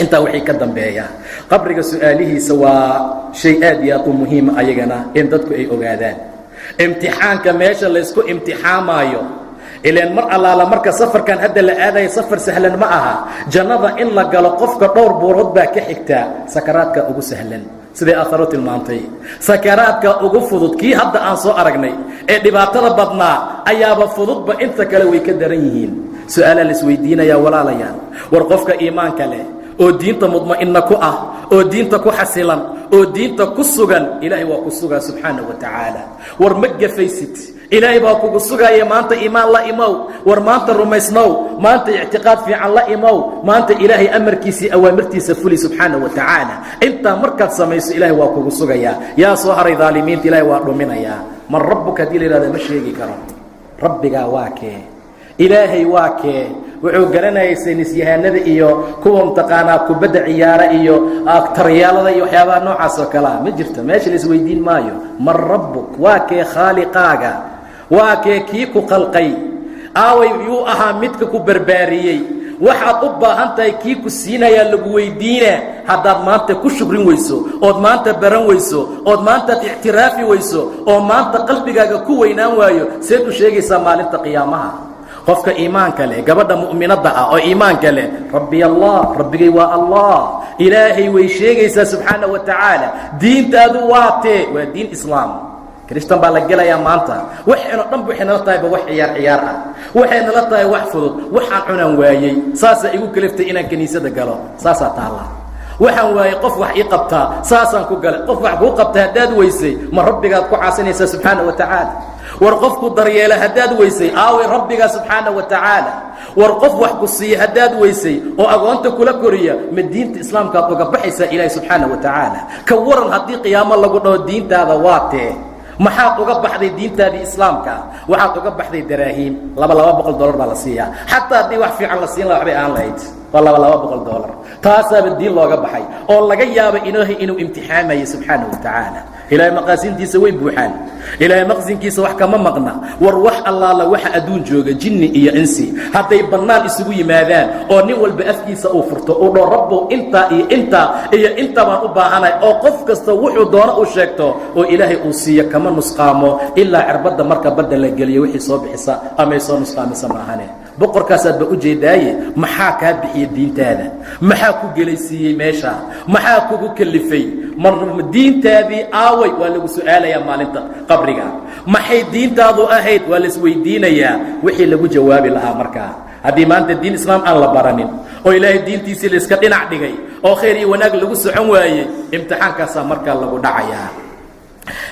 intaa wixii ka dambeeya qabriga su'aalihiisa waa shay aad iyo aad u muhiima ayagana in dadku ay ogaadaan. imtixaanka meesha laysku imtixaamaayo, ilaan mar allaala marka safarkan hadda la aadayo safar sahlan ma aha. jannada in la galo qofka dhowr buurood baa ka xigtaa. sakaraadka ugu sahlan siday aaharo tilmaantay, sakaraadka ugu fudud kii hadda aan soo aragnay ee dhibaatada badnaa ayaaba fududba, inta kale way ka daran yihiin. su-aalaa la isweydiinayaa walaalayaal, war qofka iimaanka leh oo diinta mudma'inna ku ah, oo diinta ku xasilan, oo diinta ku sugan, ilaahay waa ku sugaa subxaana wa tacaala. war ma gafaysid, ilaahay baa kugu sugaaya. maanta iimaan la imow, war maanta rumaysnow, maanta ictiqaad fiican la imow, maanta ilaahay amarkiisii awaamirtiisa fuli subxaana wa tacaala. intaa markaad samayso ilaahay waa kugu sugayaa. yaa soo haray daalimiinta, ilaahay waa dhuminayaa. man rabbuka haddii la yihahda ma sheegi karo. rabbigaa waa kee? ilaahay waa kee? wuxuu garanayay saynisyahanada iyo kuwa mtaqaanaa kubadda ciyaara iyo taryaalada iyo waxyaabaha noocaas oo kalea ma jirto. meesha la isweydiin maayo. man rabbuk? waa kee khaaliqaaga? waa kee kii ku qalqay? aaway yuu ahaa midka ku barbaariyey? waxaad u baahan tahay kii ku siinayaa lagu weydiina. haddaad maanta ku shukrin weyso, ood maanta baran weyso, ood maantaad ictiraafi weyso, oo maanta qalbigaaga ku weynaan waayo, seed u sheegaysaa maalinta qiyaamaha? qofka iimaanka leh, gabadha mu'minadda ah oo iimaanka leh, rabbiy allah, rabbigay waa allah, ilaahay way sheegaysaa subxaana wa tacaala. diintaadu waa tee? waa diin islaam. kirishtan baa la gelayaa maanta. waxayno dhan waxay nala tahayba wax ciyaar ah, waxay nala tahay wax fudud, waxaan cunaan waayey, saasaa igu kaliftay inaan kiniisada galo. saasaa taalla. waxaan waayey qof wax ii qabtaa saasaan ku galay qof wax kuu qabta haddaad weysay ma rabbigaad ku caasinaysaa subxaana wa tacaala war qofku daryeela haddaad weysay aaway rabbigaa subxaana wa tacaala war qof wax ku siiya haddaad weysay oo agoonta kula koriya ma diinta islaamkaad uga baxaysaa ilaahi subxaana wa tacaala ka waran haddii qiyaamo lagu dhaho diintaada waa tee maxaad uga baxday diintaadii islaamka waxaad uga baxday daraahiim $200 baa la siiyaa xataa haddii wax fiican la siin laha waxbay aan lahayd waa $200 taasaaba diin looga baxay oo laga yaaba ilaahay inuu imtixaamayo subxaana wa tacaala ilaahay maqaasintiisa way buuxaan ilaahay maqsinkiisa wax kama maqna war wax allaala waxa adduun jooga jinni iyo insi hadday bannaan isugu yimaadaan oo nin walba afkiisa uu furto uu dhoo rabbow intaa iyo intaa baan u baahanahay oo qof kasta wuxuu doono u sheegto oo ilaahay uu siiyo kama nusqaamo ilaa cirbadda marka badda la geliyo wixii soo bixisa amay soo nusqaamisa maahane boqorkaasaadba u jeedaaye maxaa kaa bixiya diintaada maxaa ku gelaysiiyey meesha maxaa kugu kalifay diintaadii aaway waa lagu su'aalayaa maalinta qabriga maxay diintaadu ahayd waa laisweydiinayaa wixii lagu jawaabi lahaa markaa haddii maanta diin islaam aan la baranin oo ilaahay diintiisii layska dhinac dhigay oo khayr iyo wanaag lagu socon waayey imtixaankaasaa markaa lagu dhacayaa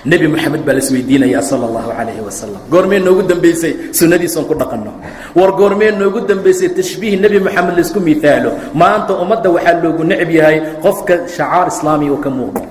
nebi moxamed baa laisweydiinayaa sala allahu calayhi wasalam goormee noogu dambaysay sunnadiisoon ku dhaqanno war goormee noogu dambaysay tashbiih nebi moxamed laisku miaalo maanta ummadda waxaa loogu necab yahay qofka shacaar islaamiya uu ka muuqdo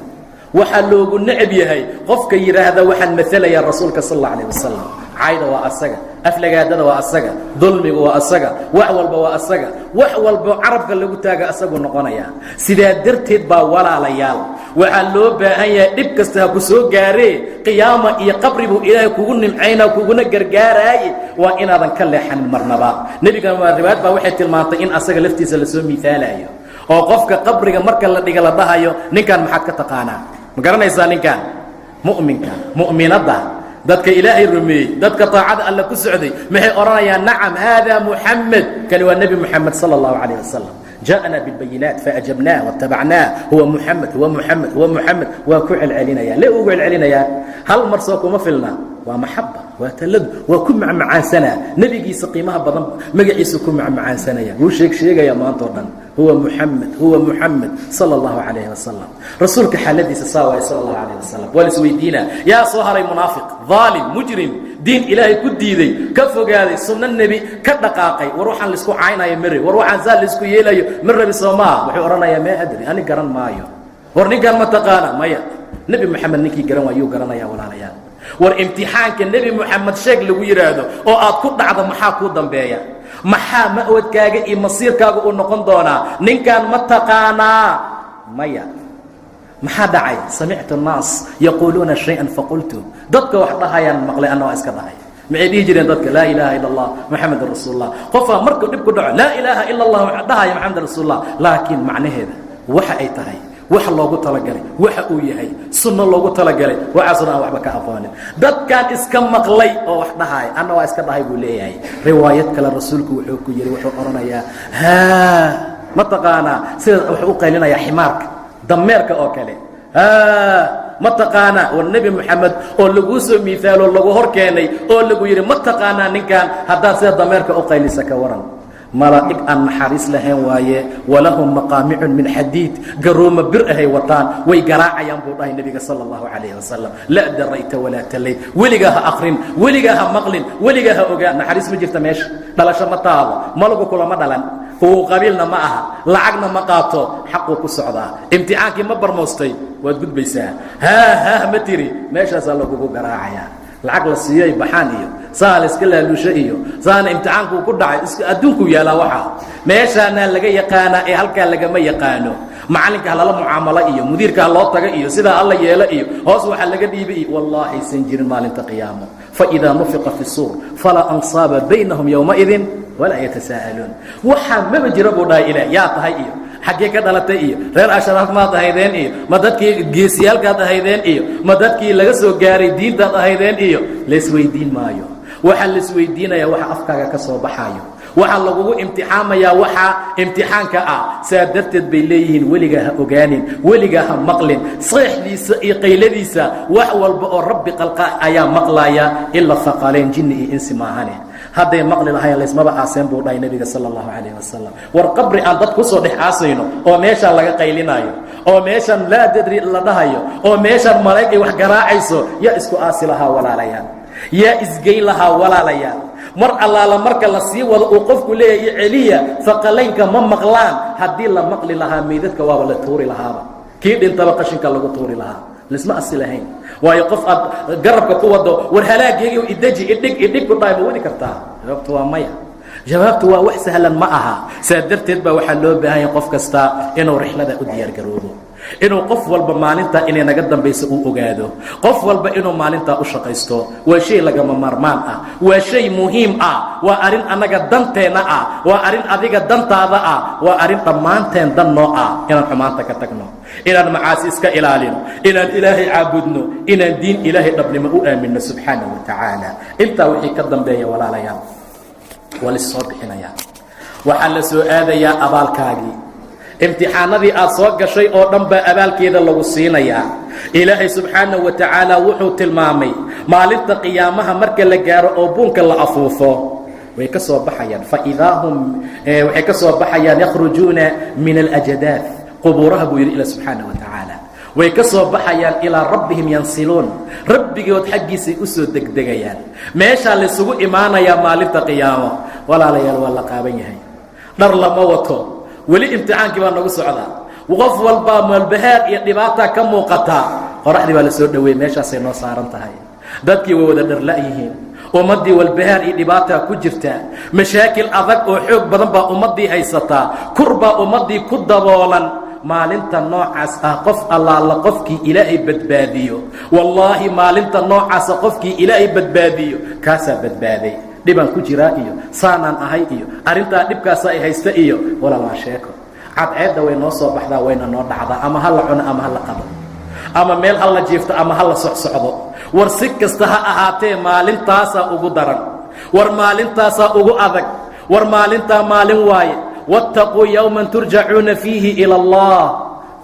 waxaa loogu necab yahay qofka yidhaahda waxaan maalayaa rasuulka sal alla alayh wasalam cayda waa asaga aflagaadada waa asaga dulmiga waa asaga wax walba waa asaga wax walba carabka lagu taaga asaguu noqonayaa sidaa darteed baa walaalayaal waxaa loo baahan yahay dhib kasta ha ku soo gaaree qiyaama iyo qabri buu ilaahay kugu nimcaynaa kuguna gargaaraaye waa inaadan ka leexanin marnaba nebigan waa riwaayad baa waxay tilmaantay in asaga laftiisa lasoo miaalaayo oo qofka qabriga marka la dhiga la dhahayo ninkan maxaad ka taqaanaa ma garanaysaa ninkan mu'minka mu'minadda dadka ilaahay rumeeyey dadka taacada alla ku socday maxay odhanayaan nacam haadaa muxamed kani waa nebi moxamed sala allahu calayh wasalam ja'ana bilbayinaat faajabnaa watabacnaa huwa muxamed huwa muxamed huwa muxamed waa ku celcelinaya lee ugu celcelinayaa hal mar soo kuma filna waa maxaba waa taladu waa ku macmacaansanaa nebigiisa qiimaha badan magaciisa ku macmacaansanaya wuu sheegaya maanta o dhan huwa muxamed sala allahu calayhi wasalam rasuulka xaaladiisa saa waay sala allahu calayh wasalam waa laisweydiinaa yaa soo haray munaafiq daalim mujrim diin ilaahay ku diiday ka fogaaday sunno nebi ka dhaqaaqay war waxaan laisku caynayo mare war waxaan saa laisku yeelayo ma rabi soo maa wuxuu odhanayaa maa adri ani garan maayo war ninkan ma taqaana maya nebi moxamed ninkii garan waayuu garanayaa walaalayaal war imtixaanka nebi moxamed sheeg lagu yidhaahdo oo aad ku dhacdo maxaa kuu dambeeya maxaa ma'wadkaaga iyo masiirkaaga uu noqon doonaa ninkan ma taqaanaa maya maxaa dhacay samictu الnaas yaquuluuna شhayئa faqultu dadka wax dhahayaan maqlay anna waa iska dhahay maxay dhihi jireen dadka laa ilaaha ila اllah moxamedun rasuul اllah qofaa markuu dhib ku dhaco laa ilaaha ila اllah dhahaya moxamed rasuul اllah laakiin macnaheeda waxa ay tahay wax loogu talagalay waxa uu yahay sunno loogu talagalay waxaasuna aan waxba ka aqoonin dadkan iska maqlay oo wax dhahay anna waa iska dhahay buu leeyahay riwaayad kale rasuulku wuxuu ku yidhi wuxuu odhanayaa haa ma taqaanaa sida wuxuu u qaylinayaa ximaarka dameerka oo kale haa ma taqaanaa war nebi moxamed oo laguu soo miihaalo lagu hor keenay oo lagu yidhi ma taqaanaa ninkan haddaad sida dameerka u qaylisa ka waran malaa'ig aan naxariis lahayn waaye walahum maqaamicun min xadiid garooma bir ahay wataan way garaacayaan buu dhahay nebiga sala allahu calayhi wasalam laa darayta walaa talayd weligaa ha akrin weligaa ha maqlin weligaa ha ogaa naxariis ma jirta meesha dhalasho ma taado malagu kulama dhalan kuwu qabiilna ma aha lacagna ma qaato xaquu ku socdaa imtixaankii ma barmoostay waad gudbaysaa haa ma tiri meeshaasaa lagugu garaacayaa lacag la siiyey baxaan iyo saa la iska laalusho iyo saana imtixaankuu ku dhacay adduunku yaalaa waxaa meeshaana laga yaqaanaa ee halkaa lagama yaqaano macalinka ha lala mucaamalo iyo mudiirka ha loo taga iyo sidaa alla yeelo iyo hoos waxaa laga dhiibay iyo wallaahi aysan jirin maalinta qiyaamo faidaa nufiqa fi suur falaa ansaaba baynahum yowmaidin walaa yatasaa'aluun waxaa maba jira buu dhahay ilaah yaa tahay iyo xaggee ka dhalatay iyo reer ashraaf maad ahaydeen iyo ma dadkii geesiyaalkaad ahaydeen iyo ma dadkii laga soo gaaray diintaad ahaydeen iyo laisweydiin maayo waxaa laisweydiinayaa waxa afkaaga ka soo baxaayo waxaa lagugu imtixaamayaa waxaa imtixaanka ah saa darteed bay leeyihiin weligaa ha ogaanin weligaa ha maqlin seexdiisa iyo qayladiisa wax walba oo rabbi qalqa ayaa maqlaaya ila haqaleen jinni iyo insi maahane hadday maqli lahayn laysmaba aaseen buu dhahay nebiga sala allahu calayh wasalam. war qabri aan dad kusoo dhex aasayno oo meeshaan laga qaylinaayo oo meeshaan laa dadri la dhahayo oo meeshaan malaa'ig ay wax garaacayso yaa isku aasi lahaa walaalayaal, yaa isgeyn lahaa walaalayaal. mar allaala marka la sii wado uu qofku leeyahay celiya faqalaynka ma maqlaan. haddii la maqli lahaa meydadka waaba la tuuri lahaaba, kii dhintaba qashinka lagu tuuri lahaa, lisma asi lahayn. waayo qof aad garabka ku wado war halaagayga idaji idhig ku dhahay ma wadi kartaa? jawaabtu waa maya. jawaabtu waa wax sahlan ma aha. saa darteed baa waxaa loo baahan yahay qof kasta inuu rixlada u diyaargaroobo, inuu qof walba maalintaa inay naga dambayso uu ogaado, qof walba inuu maalintaa u shaqaysto. waa shay lagama maarmaan ah, waa shay muhiim ah, waa arrin annaga danteenna ah, waa arrin adiga dantaada ah, waa arrin dhammaanteen dan noo ah inaan xumaanta ka tagno, inaan macaasi iska ilaalino, inaan ilaahay caabudno, inaan diin ilaahay dhabnimo u aaminno subxaanahu wa tacaala. intaa wixii ka dambeeya walaalayaal waa lis soo bixinayaa, waxaa la soo aadayaa abaalkaagii. imtixaanadii aad soo gashay oo dhan baa abaalkeeda lagu siinayaa. ilaahay subxaanahu wa tacaala wuxuu tilmaamay maalinta qiyaamaha marka la gaaro oo buunka la afuufo way ka soo baxayaan, faidaa hum waxay ka soo baxayaan yakhrujuuna min alajdaad, qubuuraha buu yidhi ila subxaanahu wa tacaala. way ka soo baxayaan ilaa rabbihim yansiluun, rabbigood xaggiisay u soo degdegayaan. meeshaa laysugu imaanayaa maalinta qiyaamo. walaalayaal waa la qaaban yahay, dhar lama wato, weli imtixaankii baa nagu socdaa, qof walbaa maalbahaar iyo dhibaataa ka muuqataa. qoraxdii baa la soo dhoweeyey, meeshaasay noo saaran tahay. dadkii way wada dharla-yihiin, ummaddii walbahaar iyo dhibaataa ku jirtaa, mashaakil adag oo xoog badan baa ummaddii haysataa, kur baa ummaddii ku daboolan. maalinta noocaas ah qof allaala qofkii ilaahay badbaadiyo, wallaahi maalinta noocaasa qofkii ilaahay badbaadiyo kaasaa badbaaday. dhibaan ku jiraa iyo saanaan ahay iyo arrintaa dhibkaasa ay haysta iyo walaal waa sheeko. cadceedda way noo soo baxdaa, wayna noo dhacdaa, ama ha la cuno ama ha la qabo, ama meel ha la jiifto ama ha la socsocdo. war si kasta ha ahaatee maalintaasaa ugu daran, war maalintaasaa ugu adag, war maalintaa maalin waaye. waataquu yowman turjacuuna fiihi ila allah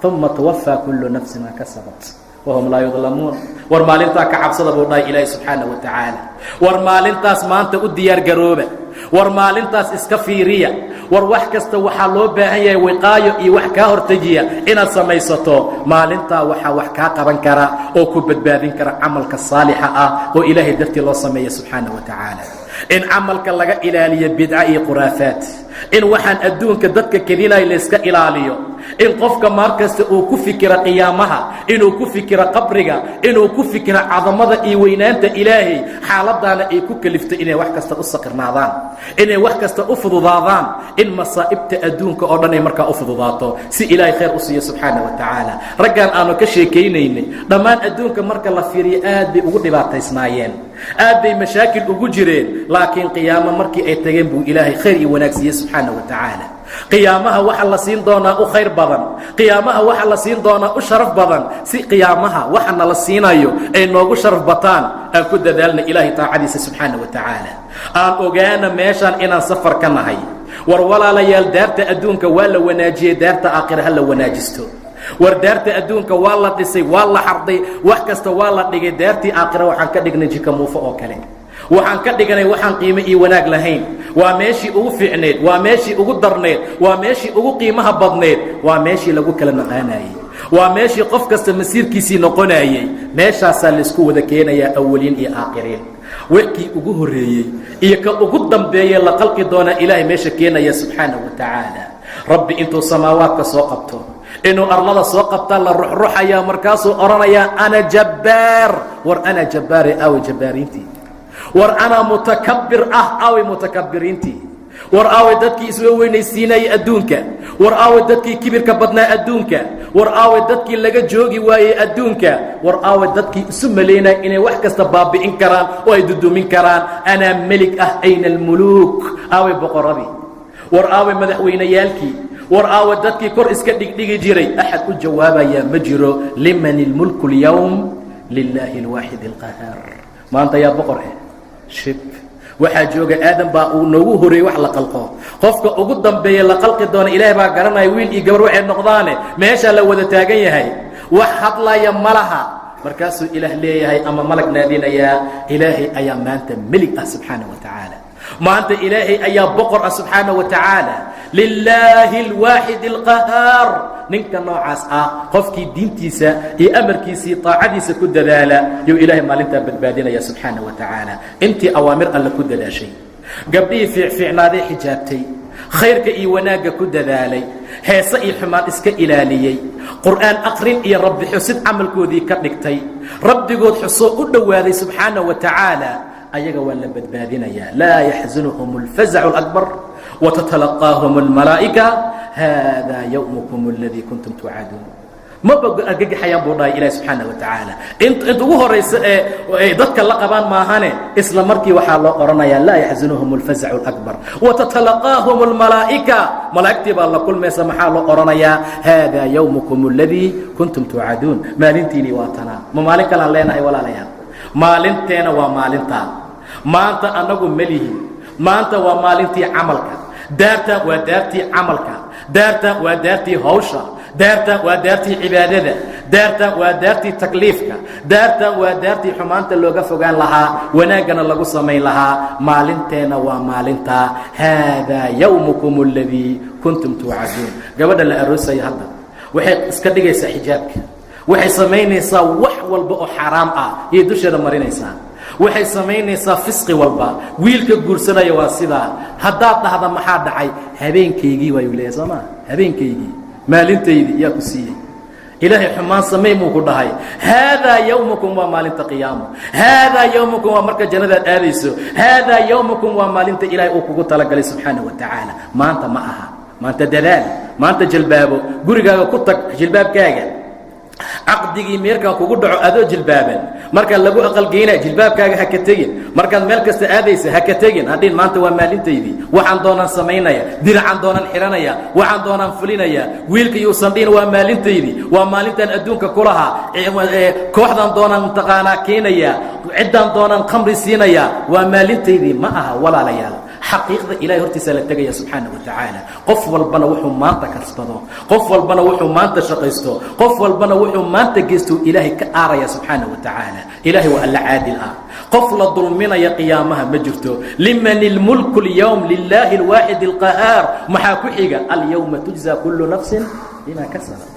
uma tuwafaa kullu nafsi maa kasabat wahum laa yudlamuun. war maalintaa ka cabsada buu dhahay ilaahi subxaanahu wa tacaala. war maalintaas maanta u diyaargarooba, war maalintaas iska fiiriya. war wax kasta waxaa loo baahan yahay wiqaayo iyo wax kaa hortejiya inaad samaysato. maalintaa waxaa wax kaa qaban kara oo ku badbaadin kara camalka saalixa ah oo ilaahay dartii loo sameeya subxaanahu wa tacaala. in camalka laga ilaaliyo bidca iyo khuraafaat, in waxaan adduunka dadka kedinaya layska ilaaliyo, in qofka maar kasta uu ku fikiro qiyaamaha, inuu ku fikiro qabriga, inuu ku fikiro cadamada iyo weynaanta ilaahay. xaaladaana ay ku kalifto inay wax kasta u saqirnaadaan, inay wax kasta u fududaadaan, in masaa'ibta adduunka oo dhan ay markaa u fududaato si ilaahay khayr u siiyo subxaanahu wa tacaala. raggan aanu ka sheekaynaynay dhammaan adduunka marka la fiiriyo aad bay ugu dhibaataysnaayeen, aad bay mashaakil ugu jireen, laakiin qiyaamo markii ay tageen buu ilaahay khayr iyo wanaag siiye subxaanahu wa tacaala. qiyaamaha waxa la siin doonaa u khayr badan, qiyaamaha waxa la siin doonaa u sharaf badan. si qiyaamaha waxa nala siinayo ay noogu sharaf bataan, aan ku dadaalna ilaahay taacadiisa subxaanahu wa tacaala. aan ogaana meeshaan inaan safar ka nahay. war walaalayaal, daarta adduunka waa la wanaajiyey, daarta aakhira ha la wanaajisto. war daarta adduunka waa la dhisay, waa la xarday, wax kasta waa la dhigay. daartii aakhira waxaan ka dhignay jika muufo oo kale, waxaan ka dhiganay waxaan qiimo iyo wanaag lahayn. waa meeshii ugu fiicneed, waa meeshii ugu darneed, waa meeshii ugu qiimaha badneed, waa meeshii lagu kala naqaanayey, waa meeshii qof kasta masiirkiisii noqonayey. meeshaasaa laysku wada keenayaa awaliin iyo aakhiriin. wixkii ugu horreeyey iyo ka ugu dambeeyey la qalqi doonaa ilaahay meesha keenaya subxaanahu wa tacaala. rabbi intuu samaawaadka soo qabto, inuu arlada soo qabtaa la ruxruxayaa, markaasuu odhanayaa ana jabbaar. war ana jabbaare aaway jabbaariintii, war anaa mutakabbir ah aaway mutakabbiriintii, war aaway dadkii iswa weynaysiinayay adduunka, war aaway dadkii kibirka badnaa adduunka, war aaway dadkii laga joogi waayey adduunka, war aaway dadkii isu malaynaya inay wax kasta baabi'in karaan oo ay dudumin karaan. anaa melik ah, ayna almuluuk, aaway boqoradii, war aaway madaxweynayaalkii, war aaway dadkii kor iska dhigdhigi jiray. axad u jawaabayaa ma jiro. liman ilmulku اlyawm lilaahi اlwaaxid اlqahaar. maanta yaa boqor ah shib. waxaa jooga aadan baa uu noogu horeeyey wax la qalqo. qofka ugu dambeeya la qalqi doona ilaahay baa garanaya, wiil iyo gabar waxay noqdaane meeshaa la wada taagan yahay, wax hadlaya ma laha. markaasuu ilaah leeyahay ama malag naadinayaa, ilaahay ayaa maanta melig ah subxaanahu wa tacaala. maanta ilaahay ayaa boqor ah subxaanaه wa tacaala lilaahi اlwaaxid اlqahaar ninka noocaas ah qofkii diintiisa iyo amarkiisii طaacadiisa ku dadaala yuu ilaahay maalintaa badbaadinaya subxaanaه wa tacaala intii awaamir alle ku dadaashay gabdhihii fiicfiicnaaday xijaabtay khayrka iyo wanaagga ku dadaalay heese iyo xumaan iska ilaaliyey qur'aan aqrin iyo rabbi xusid camalkoodii ka dhigtay rabbigood xusoo u dhowaaday subxaanaه wa tacaala ayaga waa la badbaadinayaa laa yaxzunhum اlfazacu اlأkbar watatalaqaahum اlmalaa'ika haadaa yowmukum اladii kuntum tuucaduun maba argagaxayaan buu dhahay ilahi subxaanaه wa tacaala inta ugu horaysa ee dadka la qabaan maahane isla markii waxaa loo odhanayaa laa yaxzunhum اlfazacu اlأkbar watatalaqaahum اlmalaa'ika malaa'igtii baa la kulmaysa maxaa loo odhanayaa haadaa yowmukum اladii kuntum tuucaduun maalintiinii waa tanaa ma maalin kalaan leenahay walaalayaal maalinteena waa maalintaa maanta annagu melihi maanta waa maalintii camalka daarta waa daartii camalka daarta waa daartii hawsha daarta waa daartii cibaadada daarta waa daartii takliifka daarta waa daartii xumaanta looga fogaan lahaa wanaaggana lagu samayn lahaa maalinteena waa maalintaa haadaa yowmukum اladii kuntum tuucaduun gabadha la aroosaya hadda waxay iska dhigaysaa xijaabka waxay samaynaysaa wax walba oo xaaraam ah iyo dusheeda marinaysaa waxay samaynaysaa fisqi walba wiilka guursanaya waa sidaa haddaad dhahda maxaa dhacay habeenkaygii waayuu leeyahay soo maa habeenkaygii maalintaydii yaa ku siiyey ilaahay xumaan samay muu ku dhahay haadaa yowmukum waa maalinta qiyaamo haadaa yowmukum waa marka jannadaad aadayso haadaa yowmukum waa maalinta ilaahay uu kugu talagalay subxaanaه wa tacaala maanta ma aha maanta dadaal maanta jilbaabo gurigaaga ku tag jilbaabkaaga caqdigii meerkaa kugu dhaco adoo jilbaaban markaa lagu aqalgeynaya jilbaabkaaga ha ka tegin markaad meel kasta aadaysa ha ka tegin hadhin maanta waa maalintaydii waxaan doonaan samaynaya diracaan doonaan xihanaya waxaan doonaan fulinaya wiilka yuusan dhihin waa maalintaydii waa maalintaan adduunka ku lahaa kooxdaan doonaan mutaqaanaa keenaya ciddaan doonaan khamri siinaya waa maalintaydii ma aha walaalayaal xaqiiqda ilahay hortiisa la tegaya subxaanaه wa tacaala qof walbana wuxuu maanta kasbado qof walbana wuxuu maanta shaqaysto qof walbana wuxuu maanta geysto ilaahay ka aaraya subxaanaه wa tacaala ilaahay waa alla caadil ah qof la dulminaya qiyaamaha ma jirto liman اlmulku اlyowm lilaahi اlwaaxid اlqahaar maxaa ku xiga alyowma tujza kulu nafsi bima kasabat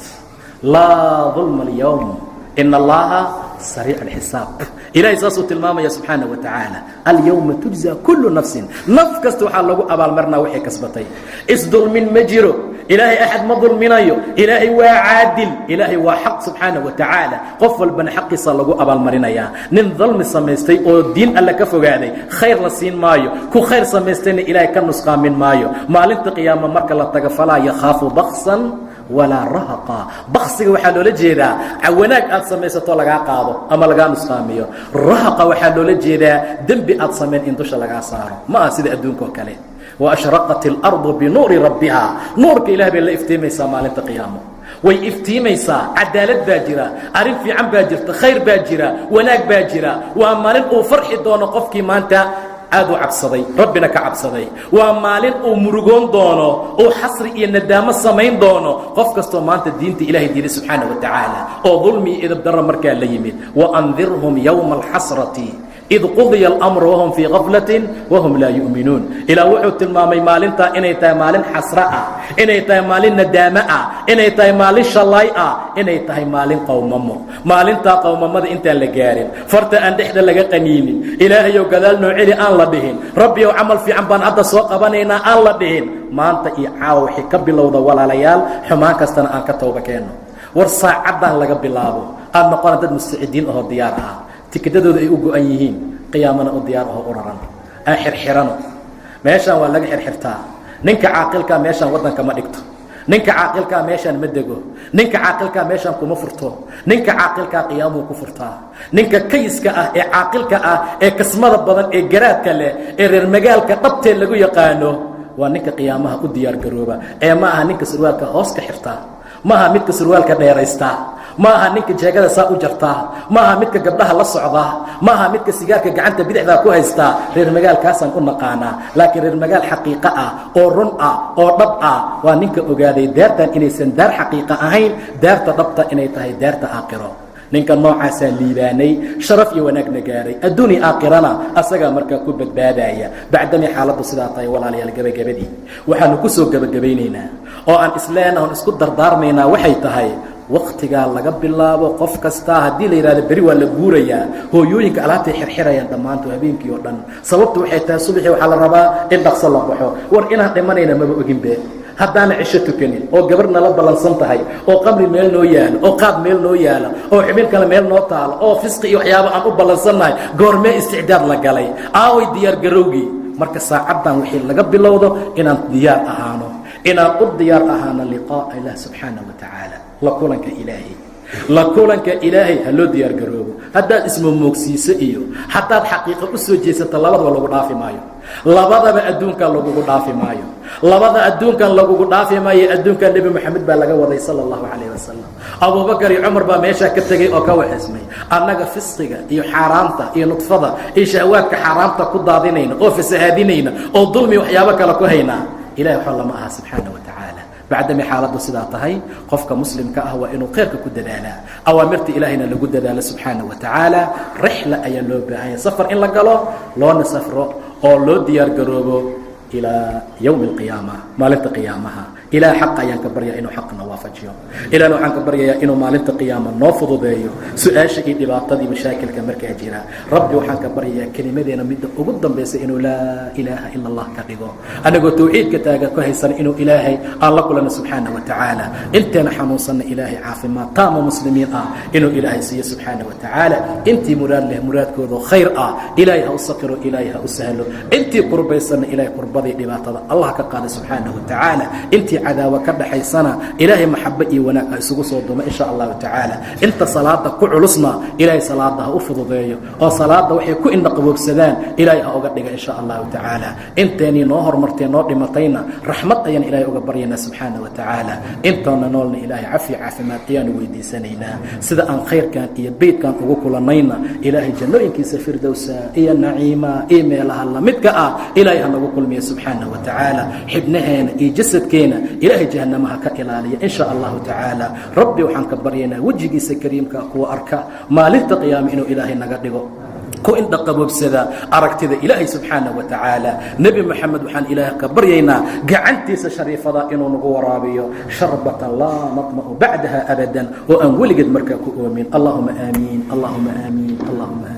laa ظulma اlyowm ina allaha sariic اlxisaab ilahay saasuu tilmaamaya subxaanaه wa tacaala alyowma tujza kulu nafsin naf kasta waxaa lagu abaalmarnaa waxay kasbatay isdulmin ma jiro ilaahay axad ma dulminayo ilaahay waa caadil ilaahay waa xaq subxaanaه wa tacaala qof walbana xaqiisa lagu abaalmarinayaa nin dalmi samaystay oo diin alle ka fogaaday khayr la siin maayo ku khayr samaystayna ilaahay ka nusqaamin maayo maalinta qiyaama marka la taga falaa yakhaafu baksan walaa rahaqa baksiga waxaa loola jeedaa wanaag aad samaysato lagaa qaado ama lagaa nusqaamiyo rahaqa waxaa loola jeedaa dembi aad samayn in dusha lagaa saaro ma aha sida adduunka oo kale waashraqat اlarضu binuuri rabbiha nuurka ilaah bay la iftiimaysaa maalinta qiyaamo way iftiimaysaa cadaalad baa jira arrin fiican baa jirta khayr baa jira wanaag baa jira waa maalin uu farxi doono qofkii maanta aad u cabsaday rabbina ka cabsaday waa maalin uu murugoon doono uu xasri iyo nadaamo samayn doono qof kastoo maanta diinta ilaahay diiday subxaanaه wa tacaala oo dulmi iyo idabdarra markaa la yimid waandirhum yowma alxasrati id qudiya اlamru wahum fii gaflatin wahum laa yu'minuun ilaa wuxuu tilmaamay maalintaa inay tahay maalin xasro ah inay tahay maalin nadaamo ah inay tahay maalin shallaay ah inay tahay maalin qowmamo maalintaa qowmamada intaan la gaarin farta aan dhexda laga qaniinin ilaahayow gadaal noo celi aan la dhihin rabbiyow camal fiican baan hadda soo qabanaynaa aan la dhihin maanta iyo caawa waxay ka bilowda walaalayaal xumaan kastana aan ka tooba keenno war saacaddaan laga bilaabo aad noqona dad mustacidiin ahoo diyaar ah tikidadooda ay u go-an yihiin qiyaamana u diyaar aho u raran aan xirxirano meeshaan waa laga xirxirtaa ninka caaqilkaa meeshaan waddanka ma dhigto ninka caaqilkaa meeshaan ma dego ninka caaqilkaa meeshaan kuma furto ninka caaqilkaa qiyaamuu ku furtaa ninka kayiska ah ee caaqilka ah ee kasmada badan ee garaadka leh ee reer magaalka dhabtee lagu yaqaano waa ninka qiyaamaha u diyaar garooba ee ma aha ninka surwaalka hoos ka xirtaa ma aha midka surwaalka dheeraystaa ma aha ninka jeegada saa u jartaa ma aha midka gabdhaha la socdaa ma aha midka sigaarka gacanta bidixdaa ku haystaa reer magaalkaasaan u naqaanaa laakiin reer magaal xaqiiqo ah oo run ah oo dhab ah waa ninka ogaaday daartan inaysan daar xaqiiqa ahayn daarta dhabta inay tahay daarta aakhiro ninka noocaasaa liibaanay sharaf iyo wanaagna gaaray adduuni aakhirana asagaa markaa ku badbaadaya bacdamay xaaladdu sidaa tahay walaalayaal gabagabadii waxaanu ku soo gabagabaynaynaa oo aan isleenahoon isku dardaarmaynaa waxay tahay waqtigaa laga bilaabo qof kastaa haddii la yidhahdo beri waa la guurayaa hooyooyinka alaabtay xirxirayaan dhammaantood habeenkii oo dhan sababtu waxay tahay subaxii waxaa la rabaa in dhaqso la baxo war inaan dhimanayna maba oginbe haddaana cisho tukanin oo gabar nala ballansan tahay oo qamri meel noo yaalo oo qaad meel noo yaalo oo xubin kale meel noo taalo oo fisqi iyo waxyaaba aan u ballansannahay goormee isticdaad la galay aaway diyaar garowgii marka saacaddan wixii laga bilowdo inaan diyaar ahaano inaan u diyaar ahaano liqaa'a ilaah subxaana wa tacaala la kulanka ilaahay la kulanka ilaahay ha loo diyaar garoobo haddaad ismomoogsiiso iyo haddaad xaqiiqa u soo jeesato labadaba lagu dhaafi maayo labadaba adduunkan lagugu dhaafi maayo labada adduunkan lagugu dhaafi maayo adduunkan nebi moxamed baa laga waday sala allahu calayh wasalam abubakar iyo cumar baa meeshaa ka tegey oo ka waxismay annaga fisqiga iyo xaaraamta iyo nudfada iyo shahwaadka xaaraamta ku daadinayna oo fasahaadinayna oo dulmi waxyaabo kale ku haynaa ilahay waxba lama aha subxaana wa tacaala bacdamay xaaladdu sidaa tahay qofka muslimka ah waa inuu khayrka ku dadaalaa awaamirta ilaahayna lagu dadaalo subxaana wa tacaala rixla ayaa loo baahanya safar in la galo loona safro oo loo diyaar garoobo ilaa yowmi alqiyaama maalinta qiyaamaha ilaah xaqa ayaan ka baryaa inuu xaqna waafajiyo ilaahna waxaan ka baryayaa inuu maalinta qiyaama noo fududeeyo su-aasha iyo dhibaatadii mashaakilka markaa jira rabbi waxaan ka baryayaa kelimadeena midda ugu dambaysa inuu laa ilaaha ila allah ka dhigo anagoo tawxiidka taaga ku haysan inuu ilaahay aan la kulano subxaana wa tacaala inteena xanuunsanna ilaahay caafimaad taama muslimiin ah inuu ilaahay siiyo subxaana wa tacaala intii muraad leh muraadkooda khayr ah ilaahay ha u saqiro ilaahay ha u sahlo intii kurbaysanna ilaahay kurbadii dhibaatada allah ka qaada subxaana wa tacaala intii cadaawa ka dhaxaysana ilaahay maxabo iyo wanaag ha isugu soo dumo insha allahu tacaala inta salaada ku culusna ilaahay salaada ha u fududeeyo oo salaada waxay ku indhaqaboobsadaan ilaahay ha uga dhiga insha allahu tacaala inteenii noo hormartay noo dhimatayna raxmad ayaan ilaahay uga baryaynaa subxaana wa tacaala intoona noolna ilaahay cafiya caafimaad ayaanu weydiisanaynaa sida aan khayrkan iyo beydkan ugu kulanayna ilaahay jannooyinkiisa firdowsa iyo naciima iyo meelaha lamidka ah ilaahay ha nagu kulmiya subxaana wa tacaala xibnaheena iyo jasadkeena ilaahay jahannamaha ka ilaaliya in sha allahu tacaala rabbi waxaan ka baryaynaa wejigiisa kariimka kuwa arka maalinta qiyaama inuu ilaahay naga dhigo ku indhaqaboobsada aragtida ilaahay subxaana wa tacaala nebi moxamed waxaan ilaahay ka baryaynaa gacantiisa shariifada inuu nagu waraabiyo sharbatan laa natma'u bacdaha abadan oo aan weligeed markaa ku oomin allahuma aamiin allahuma aamiin allahuma aamiin